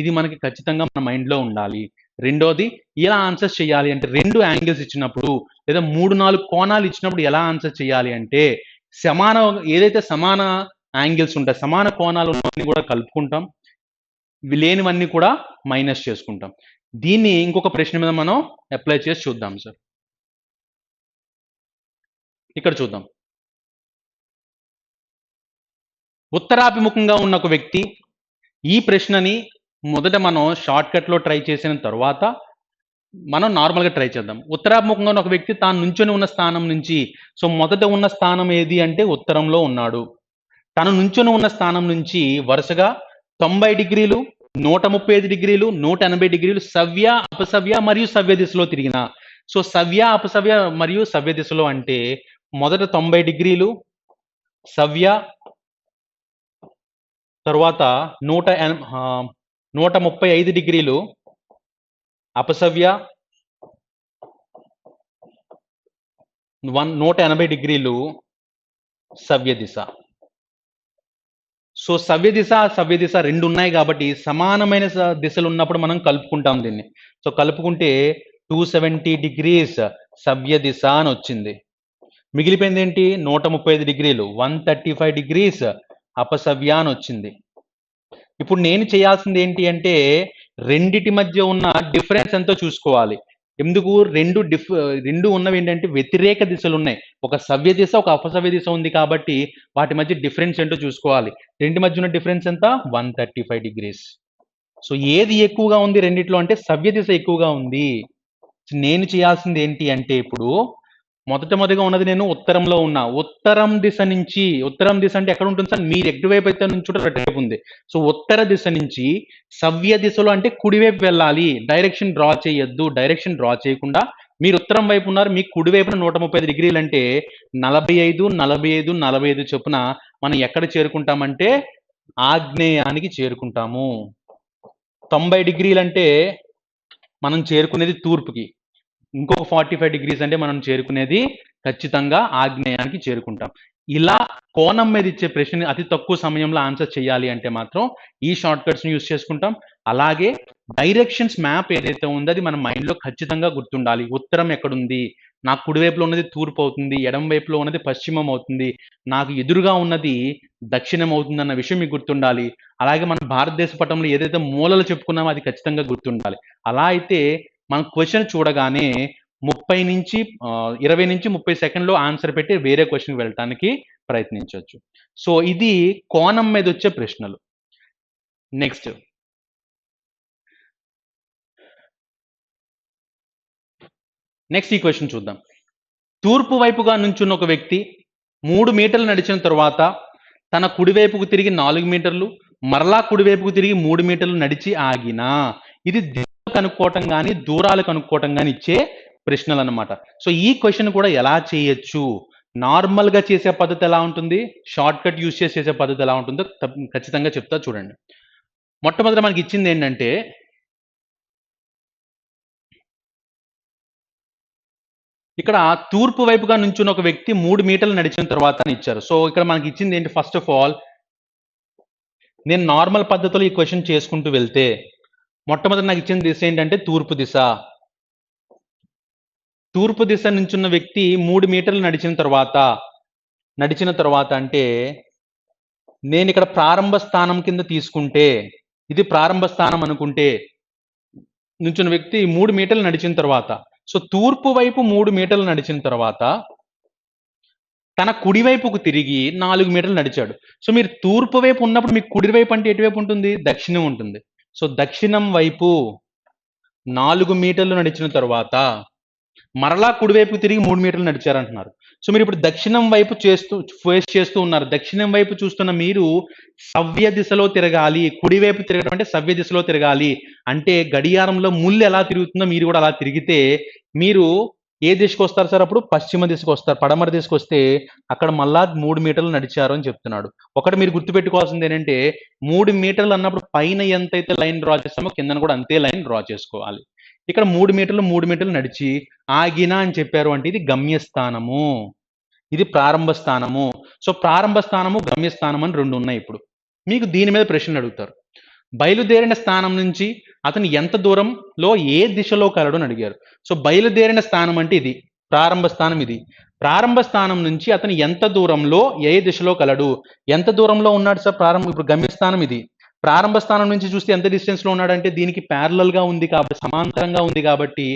ఇది మనకి ఖచ్చితంగా మన మైండ్లో ఉండాలి. రెండోది, ఎలా ఆన్సర్స్ చేయాలి అంటే 2 యాంగిల్స్ ఇచ్చినప్పుడు లేదా 3-4 కోణాలు ఇచ్చినప్పుడు ఎలా ఆన్సర్ చేయాలి అంటే ఏదైతే సమాన యాంగిల్స్ ఉంటాయి, సమాన కోణాలు ఉన్నవన్నీ కూడా కలుపుకుంటాం, లేనివన్నీ కూడా మైనస్ చేసుకుంటాం. దీన్ని ఇంకొక ప్రశ్న మీద మనం అప్లై చేసి చూద్దాం సార్. ఇక్కడ చూద్దాం. ఉత్తరాభిముఖంగా ఉన్న ఒక వ్యక్తి, ఈ ప్రశ్నని మొదట మనం షార్ట్ కట్లో ట్రై చేసిన తర్వాత మనం నార్మల్గా ట్రై చేద్దాం. ఉత్తరాభిముఖంగా ఉన్న ఒక వ్యక్తి తాను నుంచొని ఉన్న స్థానం నుంచి, సో మొదట ఉన్న స్థానం ఏది అంటే ఉత్తరంలో ఉన్నాడు. తను నుంచొని ఉన్న స్థానం నుంచి వరుసగా 90 డిగ్రీలు, 135 డిగ్రీలు, 180 డిగ్రీలు సవ్య, అపసవ్య మరియు సవ్య దిశలో తిరిగిన. సో సవ్య, అపసవ్య మరియు సవ్య దిశలో అంటే మొదట 90 డిగ్రీలు సవ్య, తర్వాత 135 డిగ్రీలు అపసవ్య, 180 డిగ్రీలు సవ్య దిశ. సో సవ్య దిశ రెండు ఉన్నాయి కాబట్టి సమానమైన దిశలు ఉన్నప్పుడు మనం కలుపుకుంటాం దీన్ని. సో కలుపుకుంటే 270 డిగ్రీస్ సవ్య దిశ అని వచ్చింది. మిగిలిపోయింది ఏంటి? 135 డిగ్రీలు, 135 డిగ్రీస్ అపసవ్య అని వచ్చింది. ఇప్పుడు నేను చేయాల్సింది ఏంటి అంటే రెండిటి మధ్య ఉన్న డిఫరెన్స్ ఎంతో చూసుకోవాలి. ఎందుకు? రెండు ఉన్నవి ఏంటంటే వ్యతిరేక దిశలు ఉన్నాయి. ఒక సవ్య దిశ, ఒక అపసవ్య దిశ ఉంది కాబట్టి వాటి మధ్య డిఫరెన్స్ ఏంటో చూసుకోవాలి. రెండి మధ్య ఉన్న డిఫరెన్స్ ఎంత? 135 డిగ్రీస్. సో ఏది ఎక్కువగా ఉంది రెండిట్లో అంటే సవ్య దిశ ఎక్కువగా ఉంది. నేను చేయాల్సింది ఏంటి అంటే ఇప్పుడు మొదటగా ఉన్నది నేను ఉత్తరంలో ఉన్నా. ఉత్తరం దిశ అంటే ఎక్కడ ఉంటుంది సార్? మీరు ఎటువైపు అయితే నుంచి అటువైపు ఉంది. సో ఉత్తర దిశ నుంచి సవ్య దిశలో అంటే కుడివైపు వెళ్ళాలి. డైరెక్షన్ డ్రా చేయొద్దు. డైరెక్షన్ డ్రా చేయకుండా మీరు ఉత్తరం వైపు ఉన్నారు, మీకు కుడివైపున 135 డిగ్రీలు అంటే 45, 45, 45 చొప్పున మనం ఎక్కడ చేరుకుంటామంటే ఆగ్నేయానికి చేరుకుంటాము. 90 డిగ్రీలు అంటే మనం చేరుకునేది తూర్పుకి. ఇంకొక 45 డిగ్రీస్ అంటే మనం చేరుకునేది ఖచ్చితంగా ఆగ్నేయానికి చేరుకుంటాం. ఇలా కోణం మీద ఇచ్చే ప్రశ్న అతి తక్కువ సమయంలో ఆన్సర్ చేయాలి అంటే మాత్రం ఈ షార్ట్ కట్స్ని యూజ్ చేసుకుంటాం. అలాగే డైరెక్షన్స్ మ్యాప్ ఏదైతే ఉందో అది మన మైండ్లో ఖచ్చితంగా గుర్తుండాలి. ఉత్తరం ఎక్కడుంది, నాకు కుడివైపులో ఉన్నది తూర్పు అవుతుంది, ఎడం వైపులో ఉన్నది పశ్చిమం అవుతుంది, నాకు ఎదురుగా ఉన్నది దక్షిణం అవుతుంది అన్న విషయం మీకు గుర్తుండాలి. అలాగే మన భారతదేశ పటంలో ఏదైతే మూలలు చెప్పుకున్నామో అది ఖచ్చితంగా గుర్తుండాలి. అలా అయితే మనం క్వశ్చన్ చూడగానే 20 నుంచి 30 సెకండ్లో ఆన్సర్ పెట్టి వేరే క్వశ్చన్కి వెళ్ళటానికి ప్రయత్నించవచ్చు. సో ఇది కోణం మీద వచ్చే ప్రశ్నలు. నెక్స్ట్ ఈ క్వశ్చన్ చూద్దాం. తూర్పు వైపుగా నుంచున్న ఒక వ్యక్తి 3 మీటర్లు నడిచిన తర్వాత తన కుడివైపుకు తిరిగి 4 మీటర్లు, మరలా కుడివైపుకు తిరిగి 3 మీటర్లు నడిచి ఆగినా. ఇది కనుక్కోవటం కానీ దూరాలు కనుక్కోవటం కానీ ఇచ్చే ప్రశ్నలు అన్నమాట. సో ఈ క్వశ్చన్ కూడా ఎలా చేయొచ్చు, నార్మల్గా చేసే పద్ధతి ఎలా ఉంటుంది, షార్ట్ కట్ యూజ్ చేసే పద్ధతి ఎలా ఉంటుందో ఖచ్చితంగా చెప్తా చూడండి. మొట్టమొదట మనకి ఇచ్చింది ఏంటంటే ఇక్కడ తూర్పు వైపుగా నుంచున్న ఒక వ్యక్తి 3 మీటర్లు నడిచిన తర్వాత అని ఇచ్చారు. సో ఇక్కడ మనకి ఇచ్చింది ఏంటి? ఫస్ట్ ఆఫ్ ఆల్ నేను నార్మల్ పద్ధతిలో ఈ క్వశ్చన్ చేసుకుంటూ వెళ్తే మొట్టమొదటి నాకు ఇచ్చిన దిశ ఏంటంటే తూర్పు దిశ. తూర్పు దిశ నుంచున్న వ్యక్తి 3 మీటర్లు నడిచిన తర్వాత అంటే నేను ఇక్కడ ప్రారంభ స్థానం కింద తీసుకుంటే, ఇది ప్రారంభ స్థానం అనుకుంటే, నుంచున్న వ్యక్తి 3 మీటర్లు నడిచిన తర్వాత, సో తూర్పు వైపు 3 మీటర్లు నడిచిన తర్వాత తన కుడివైపుకు తిరిగి 4 మీటర్లు నడిచాడు. సో మీరు తూర్పు వైపు ఉన్నప్పుడు మీకు కుడివైపు అంటే ఎటువైపు ఉంటుంది? దక్షిణం ఉంటుంది. సో దక్షిణం వైపు 4 మీటర్లు నడిచిన తర్వాత మరలా కుడివైపు తిరిగి 3 మీటర్లు నడిచారంటున్నారు. సో మీరు ఇప్పుడు దక్షిణం వైపు ఫేస్ చేస్తూ ఉన్నారు. దక్షిణం వైపు చూస్తున్న మీరు సవ్య దిశలో తిరగాలి. కుడివైపు తిరగడం అంటే సవ్య దిశలో తిరగాలి. అంటే గడియారంలో ముళ్ళు ఎలా తిరుగుతుందో మీరు కూడా అలా తిరిగితే మీరు ఏ దిశకు వస్తారు సార్? అప్పుడు పశ్చిమ దిశకు వస్తారు. పడమర దిశకు వస్తే అక్కడ మళ్ళా 3 మీటర్లు నడిచారు అని చెప్తున్నాడు. ఒకటి మీరు గుర్తుపెట్టుకోవాల్సింది ఏంటంటే 3 మీటర్లు అన్నప్పుడు పైన ఎంతైతే లైన్ డ్రా చేస్తామో కిందన కూడా అంతే లైన్ డ్రా చేసుకోవాలి. ఇక్కడ 3 మీటర్లు నడిచి ఆగిన అని చెప్పారు అంటే ఇది గమ్యస్థానము, ఇది ప్రారంభ స్థానము. సో ప్రారంభ స్థానము, గమ్యస్థానం అని రెండు ఉన్నాయి. ఇప్పుడు మీకు దీని మీద ప్రశ్నలు అడుగుతారు. బయలుదేరిన స్థానం నుంచి అతను ఎంత దూరంలో ఏ దిశలో కలడు అని అడిగారు. సో బయలుదేరిన స్థానం అంటే ఇది ప్రారంభ స్థానం. ఇది ప్రారంభ స్థానం నుంచి అతను ఎంత దూరంలో ఏ దిశలో కలడు, ఎంత దూరంలో ఉన్నాడు సార్? ఇప్పుడు గమ్యస్థానం ఇది. ప్రారంభ స్థానం నుంచి చూస్తే ఎంత డిస్టెన్స్ లో ఉన్నాడంటే దీనికి ప్యారలల్ గా ఉంది కాబట్టి, సమాంతరంగా ఉంది కాబట్టి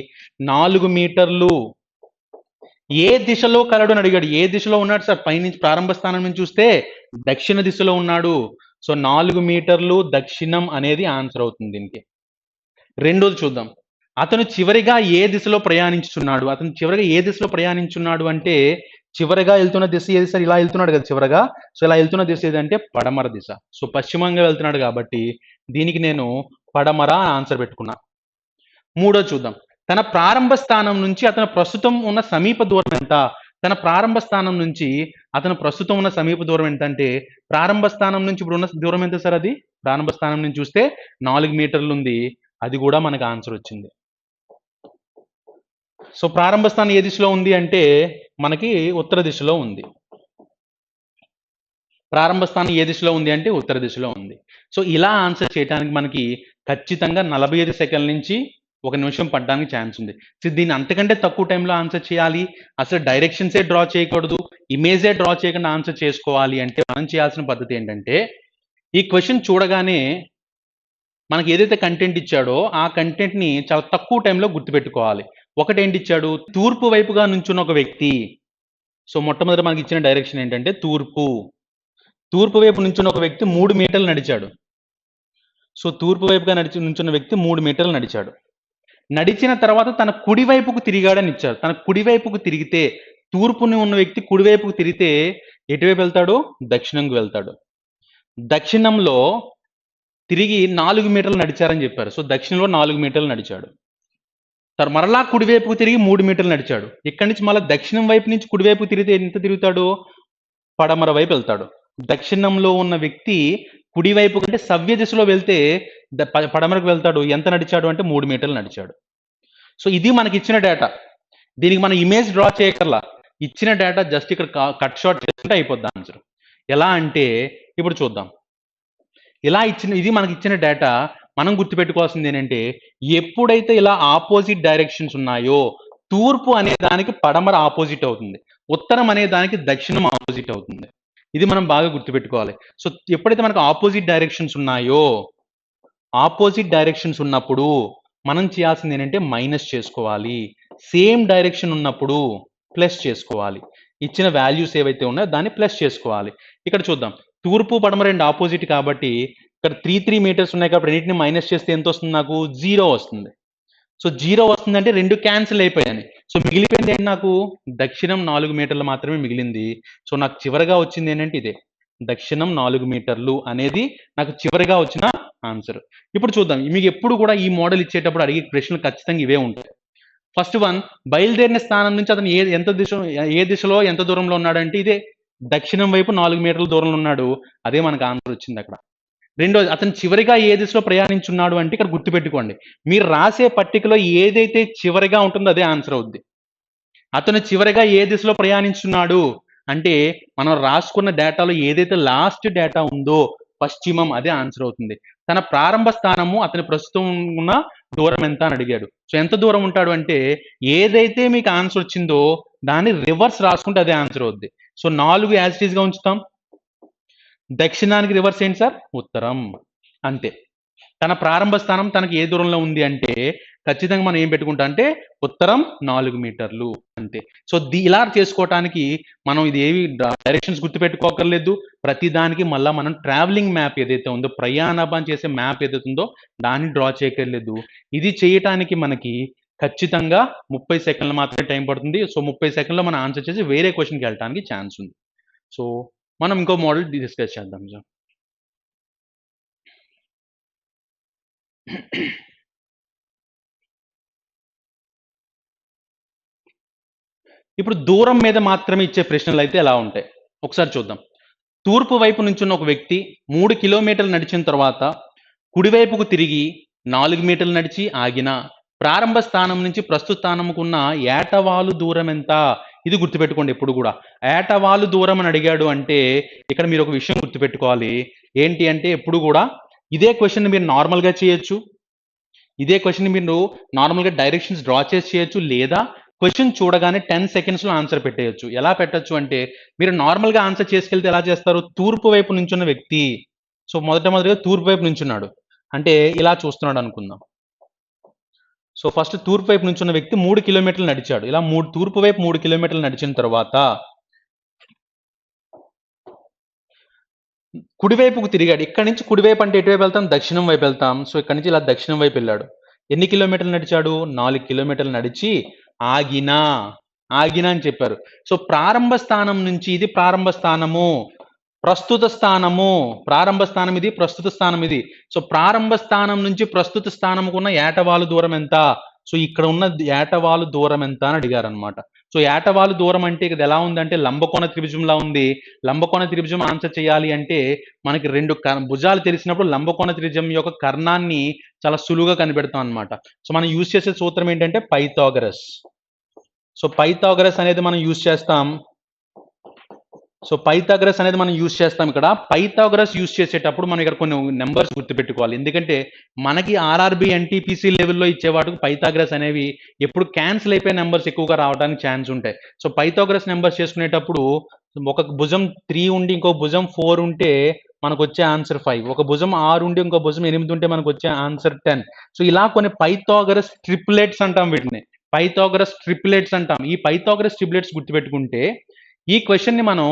4 మీటర్లు. ఏ దిశలో కలడు అని అడిగాడు. ఏ దిశలో ఉన్నాడు సార్? పైనుంచి ప్రారంభ స్థానం నుంచి చూస్తే దక్షిణ దిశలో ఉన్నాడు. సో 4 మీటర్లు దక్షిణం అనేది ఆన్సర్ అవుతుంది దీనికి. రెండోది చూద్దాం. అతను చివరిగా ఏ దిశలో ప్రయాణించుచున్నాడు? అతను చివరిగా ఏ దిశలో ప్రయాణించున్నాడు అంటే, చివరగా వెళ్తున్న దిశ ఏది సార్? ఇలా వెళ్తున్నాడు కదా చివరగా. సో ఇలా వెళ్తున్న దిశ ఏదంటే పడమర దిశ. సో పశ్చిమంగా వెళ్తున్నాడు కాబట్టి దీనికి నేను పడమర అని ఆన్సర్ పెట్టుకున్నా. మూడోది చూద్దాం. తన ప్రారంభ స్థానం నుంచి అతను ప్రస్తుతం ఉన్న సమీప దూరం ఎంత? తన ప్రారంభ స్థానం నుంచి అతను ప్రస్తుతం ఉన్న సమీప దూరం ఎంత అంటే, ప్రారంభ స్థానం నుంచి ఇప్పుడు ఉన్న దూరం ఎంత సార్ అది? ప్రారంభ స్థానం నుంచి చూస్తే 4 మీటర్లు ఉంది. అది కూడా మనకు ఆన్సర్ వచ్చింది. సో ప్రారంభ స్థానం ఏ దిశలో ఉంది అంటే మనకి ఉత్తర దిశలో ఉంది. ప్రారంభ స్థానం ఏ దిశలో ఉంది అంటే ఉత్తర దిశలో ఉంది. సో ఇలా ఆన్సర్ చేయడానికి మనకి ఖచ్చితంగా 45 సెకండ్ల నుంచి 1 నిమిషం పడడానికి ఛాన్స్ ఉంది. సో దీన్ని అంతకంటే తక్కువ టైంలో ఆన్సర్ చేయాలి, అసలు డైరెక్షన్సే డ్రా చేయకూడదు, ఇమేజే డ్రా చేయకుండా ఆన్సర్ చేసుకోవాలి అంటే మనం చేయాల్సిన పద్ధతి ఏంటంటే, ఈ క్వశ్చన్ చూడగానే మనకి ఏదైతే కంటెంట్ ఇచ్చాడో ఆ కంటెంట్ని చాలా తక్కువ టైంలో గుర్తుపెట్టుకోవాలి. ఒకటి ఏంటి ఇచ్చాడు? తూర్పు వైపుగా నుంచున్న ఒక వ్యక్తి. సో మొట్టమొదటి మనకి ఇచ్చిన డైరెక్షన్ ఏంటంటే తూర్పు వైపు నుంచున్న ఒక వ్యక్తి 3 మీటర్లు నడిచాడు. సో తూర్పు వైపుగా నుంచున్న వ్యక్తి 3 మీటర్లు నడిచాడు. నడిచిన తర్వాత తన కుడి వైపుకు తిరిగాడని ఇచ్చారు. తన కుడి వైపుకు తిరిగితే, తూర్పుని ఉన్న వ్యక్తి కుడి వైపుకు తిరిగితే ఎటువైపు వెళ్తాడు? దక్షిణంకు వెళ్తాడు. దక్షిణంలో తిరిగి 4 మీటర్లు నడిచారని చెప్పారు. సో దక్షిణంలో 4 మీటర్లు నడిచాడు. మరలా కుడివైపుకు తిరిగి 3 మీటర్లు నడిచాడు. ఇక్కడి నుంచి మళ్ళీ దక్షిణం వైపు నుంచి కుడివైపు తిరిగితే ఎంత తిరుగుతాడు? పడమర వైపు వెళ్తాడు. దక్షిణంలో ఉన్న వ్యక్తి కుడివైపు కంటే సవ్య దిశలో వెళ్తే పడమరకు వెళ్తాడు. ఎంత నడిచాడు అంటే 3 మీటర్లు నడిచాడు. సో ఇది మనకి ఇచ్చిన డేటా. దీనికి మనం ఇమేజ్ డ్రా చేయకర్లా, ఇచ్చిన డేటా జస్ట్ ఇక్కడ కట్ షాట్ చేసుకుంటే అయిపోద్ది ఆన్సర్. ఎలా అంటే ఇప్పుడు చూద్దాం. ఇలా ఇది మనకి ఇచ్చిన డేటా. మనం గుర్తుపెట్టుకోవాల్సింది ఏంటంటే, ఎప్పుడైతే ఇలా ఆపోజిట్ డైరెక్షన్స్ ఉన్నాయో తూర్పు అనే దానికి పడమర ఆపోజిట్ అవుతుంది, ఉత్తరం అనే దానికి దక్షిణం ఆపోజిట్ అవుతుంది. ఇది మనం బాగా గుర్తుపెట్టుకోవాలి. సో ఎప్పుడైతే మనకు ఆపోజిట్ డైరెక్షన్స్ ఉన్నాయో, ఆపోజిట్ డైరెక్షన్స్ ఉన్నప్పుడు మనం చేయాల్సింది ఏంటంటే మైనస్ చేసుకోవాలి. సేమ్ డైరెక్షన్ ఉన్నప్పుడు ప్లస్ చేసుకోవాలి. ఇచ్చిన వాల్యూస్ ఏవైతే ఉన్నాయో దాన్ని ప్లస్ చేసుకోవాలి. ఇక్కడ చూద్దాం. తూర్పు పడమర రెండు ఆపోజిట్ కాబట్టి ఇక్కడ 3 మీటర్స్ ఉన్నాయి కాబట్టి రెండింటిని మైనస్ చేస్తే ఎంత వస్తుంది? నాకు 0 వస్తుంది. సో 0 వస్తుందంటే 2 క్యాన్సిల్ అయిపోయాయి. సో మిగిలిపోయింది ఏంటి? నాకు దక్షిణం 4 మీటర్లు మాత్రమే మిగిలింది. సో నాకు చివరిగా వచ్చింది ఏంటంటే ఇదే, దక్షిణం 4 మీటర్లు అనేది నాకు చివరిగా వచ్చిన ఆన్సర్. ఇప్పుడు చూద్దాం. మీకు ఎప్పుడు కూడా ఈ మోడల్ ఇచ్చేటప్పుడు అడిగే ప్రశ్నలు ఖచ్చితంగా ఇవే ఉంటాయి. ఫస్ట్ వన్, బయలుదేరిన స్థానం నుంచి అతను ఏ దిశలో ఎంత దూరంలో ఉన్నాడంటే ఇదే, దక్షిణం వైపు 4 మీటర్ల దూరంలో ఉన్నాడు. అదే మనకు ఆన్సర్ వచ్చింది అక్కడ. రెండోది, అతను చివరిగా ఏ దిశలో ప్రయాణించున్నాడు అంటే ఇక్కడ గుర్తుపెట్టుకోండి, మీరు రాసే పట్టికలో ఏదైతే చివరిగా ఉంటుందో అదే ఆన్సర్ అవుద్ది. అతను చివరిగా ఏ దిశలో ప్రయాణించున్నాడు అంటే మనం రాసుకున్న డేటాలో ఏదైతే లాస్ట్ డేటా ఉందో పశ్చిమం, అదే ఆన్సర్ అవుతుంది. తన ప్రారంభ స్థానము అతని ప్రస్తుతం ఉన్న దూరం ఎంత అని అడిగాడు. సో ఎంత దూరం ఉంటాడు అంటే ఏదైతే మీకు ఆన్సర్ వచ్చిందో దాన్ని రివర్స్ రాసుకుంటే అదే ఆన్సర్ అవుద్ది. సో 4 యాజ్ ఇట్ ఈస్ గా ఉంచుతాం. దక్షిణానికి రివర్స్ ఏంటి సార్? ఉత్తరం. అంతే. తన ప్రారంభ స్థానం తనకి ఏ దూరంలో ఉంది అంటే ఖచ్చితంగా మనం ఏం పెట్టుకుంటాం అంటే ఉత్తరం 4 మీటర్లు, అంతే. సో ఇలా చేసుకోవటానికి మనం ఇది ఏవి డైరెక్షన్స్ గుర్తుపెట్టుకోకర్లేదు. ప్రతి దానికి మళ్ళీ మనం ట్రావెలింగ్ మ్యాప్ ఏదైతే ఉందో, ప్రయాణం చేసే మ్యాప్ ఏదైతే ఉందో దాన్ని డ్రా చేయక్కర్లేదు. ఇది చేయటానికి మనకి ఖచ్చితంగా 30 సెకండ్లు మాత్రమే టైం పడుతుంది. సో 30 సెకండ్లో మనం ఆన్సర్ చేసి వేరే క్వశ్చన్కి వెళ్ళడానికి ఛాన్స్ ఉంది. సో మనం ఇంకో మోడల్ డిస్కస్ చేద్దాం సార్. ఇప్పుడు దూరం మీద మాత్రమే ఇచ్చే ప్రశ్నలు అయితే ఎలా ఉంటాయి ఒకసారి చూద్దాం. తూర్పు వైపు నుంచున్న ఒక వ్యక్తి 3 కిలోమీటర్లు నడిచిన తర్వాత కుడివైపుకు తిరిగి 4 మీటర్లు నడిచి ఆగిన ప్రారంభ స్థానం నుంచి ప్రస్తుత స్థానంకున్న ఏటవాలు దూరం ఎంత? ఇది గుర్తుపెట్టుకోండి. ఎప్పుడు కూడా ఏటవాలు దూరం అని అడిగాడు అంటే ఇక్కడ మీరు ఒక విషయం గుర్తుపెట్టుకోవాలి. ఏంటి అంటే ఎప్పుడు కూడా ఇదే క్వశ్చన్ మీరు నార్మల్గా చేయొచ్చు, ఇదే క్వశ్చన్ మీరు నార్మల్గా డైరెక్షన్స్ డ్రా చేసి చేయొచ్చు, లేదా క్వశ్చన్ చూడగానే 10 సెకండ్స్లో ఆన్సర్ పెట్టేయచ్చు. ఎలా పెట్టచ్చు అంటే మీరు నార్మల్గా ఆన్సర్ చేసుకెళ్తే ఎలా చేస్తారు? తూర్పు వైపు నుంచున్న వ్యక్తి, సో మొదటగా తూర్పు వైపు నుంచున్నాడు అంటే ఇలా చూస్తున్నాడు అనుకుందాం. సో ఫస్ట్ తూర్పు వైపు నుంచున్న వ్యక్తి 3 కిలోమీటర్లు నడిచాడు. ఇలా తూర్పు వైపు 3 కిలోమీటర్లు నడిచిన తర్వాత కుడివైపుకు తిరిగాడు. ఇక్కడి నుంచి కుడివైపు అంటే ఎటువైపు వెళ్తాం? దక్షిణం వైపు వెళ్తాం. సో ఇక్కడి నుంచి ఇలా దక్షిణం వైపు వెళ్ళాడు. ఎన్ని కిలోమీటర్లు నడిచాడు? 4 కిలోమీటర్లు నడిచి ఆగినా ఆగినా అని చెప్పారు. సో ప్రారంభ స్థానం నుంచి ఇది ప్రారంభ స్థానము, ప్రస్తుత స్థానము, ప్రారంభ స్థానం ఇది, ప్రస్తుత స్థానం ఇది. సో ప్రారంభ స్థానం నుంచి ప్రస్తుత స్థానంకున్న ఏటవాలు దూరం ఎంత? సో ఇక్కడ ఉన్న ఏటవాలు దూరం ఎంత అని అడిగారు అనమాట. సో ఏటవాలు దూరం అంటే ఇది ఎలా ఉందంటే లంబకోణ త్రిభుజంలా ఉంది. లంబకోణ త్రిభుజం ఆన్సర్ చేయాలి అంటే మనకి రెండు భుజాలు తెలిసినప్పుడు లంబకోణ త్రిభుజం యొక్క కర్ణాన్ని చాలా సులువుగా కనిపెడతాం అనమాట. సో మనం యూజ్ చేసే సూత్రం ఏంటంటే పైథాగరస్. సో పైథాగరస్ అనేది మనం యూజ్ చేస్తాం. సో పైథాగరస్ అనేది మనం యూజ్ చేస్తాం. ఇక్కడ పైథాగరస్ యూజ్ చేసేటప్పుడు మనం ఇక్కడ కొన్ని నెంబర్స్ గుర్తుపెట్టుకోవాలి. ఎందుకంటే మనకి ఆర్ఆర్బి ఎన్టీపీసీ లెవెల్లో ఇచ్చే వాటికి పైథాగరస్ అనేవి ఎప్పుడు క్యాన్సిల్ అయిపోయే నెంబర్స్ ఎక్కువగా రావడానికి ఛాన్స్ ఉంటాయి. సో పైథాగరస్ నెంబర్స్ చేసుకునేటప్పుడు ఒక భుజం 3 ఉండి ఇంకో భుజం 4 ఉంటే మనకు వచ్చే ఆన్సర్ 5, ఒక భుజం 6 ఉండి ఇంకో భుజం 8 ఉంటే మనకు వచ్చే ఆన్సర్ 10. సో ఇలా కొన్ని పైథాగరస్ ట్రిప్లెట్స్ అంటాం వీటిని. పైథాగరస్ ట్రిప్లెట్స్ అంటాం. ఈ పైథాగరస్ ట్రిప్లెట్స్ గుర్తుపెట్టుకుంటే ఈ క్వశ్చన్ ని మనం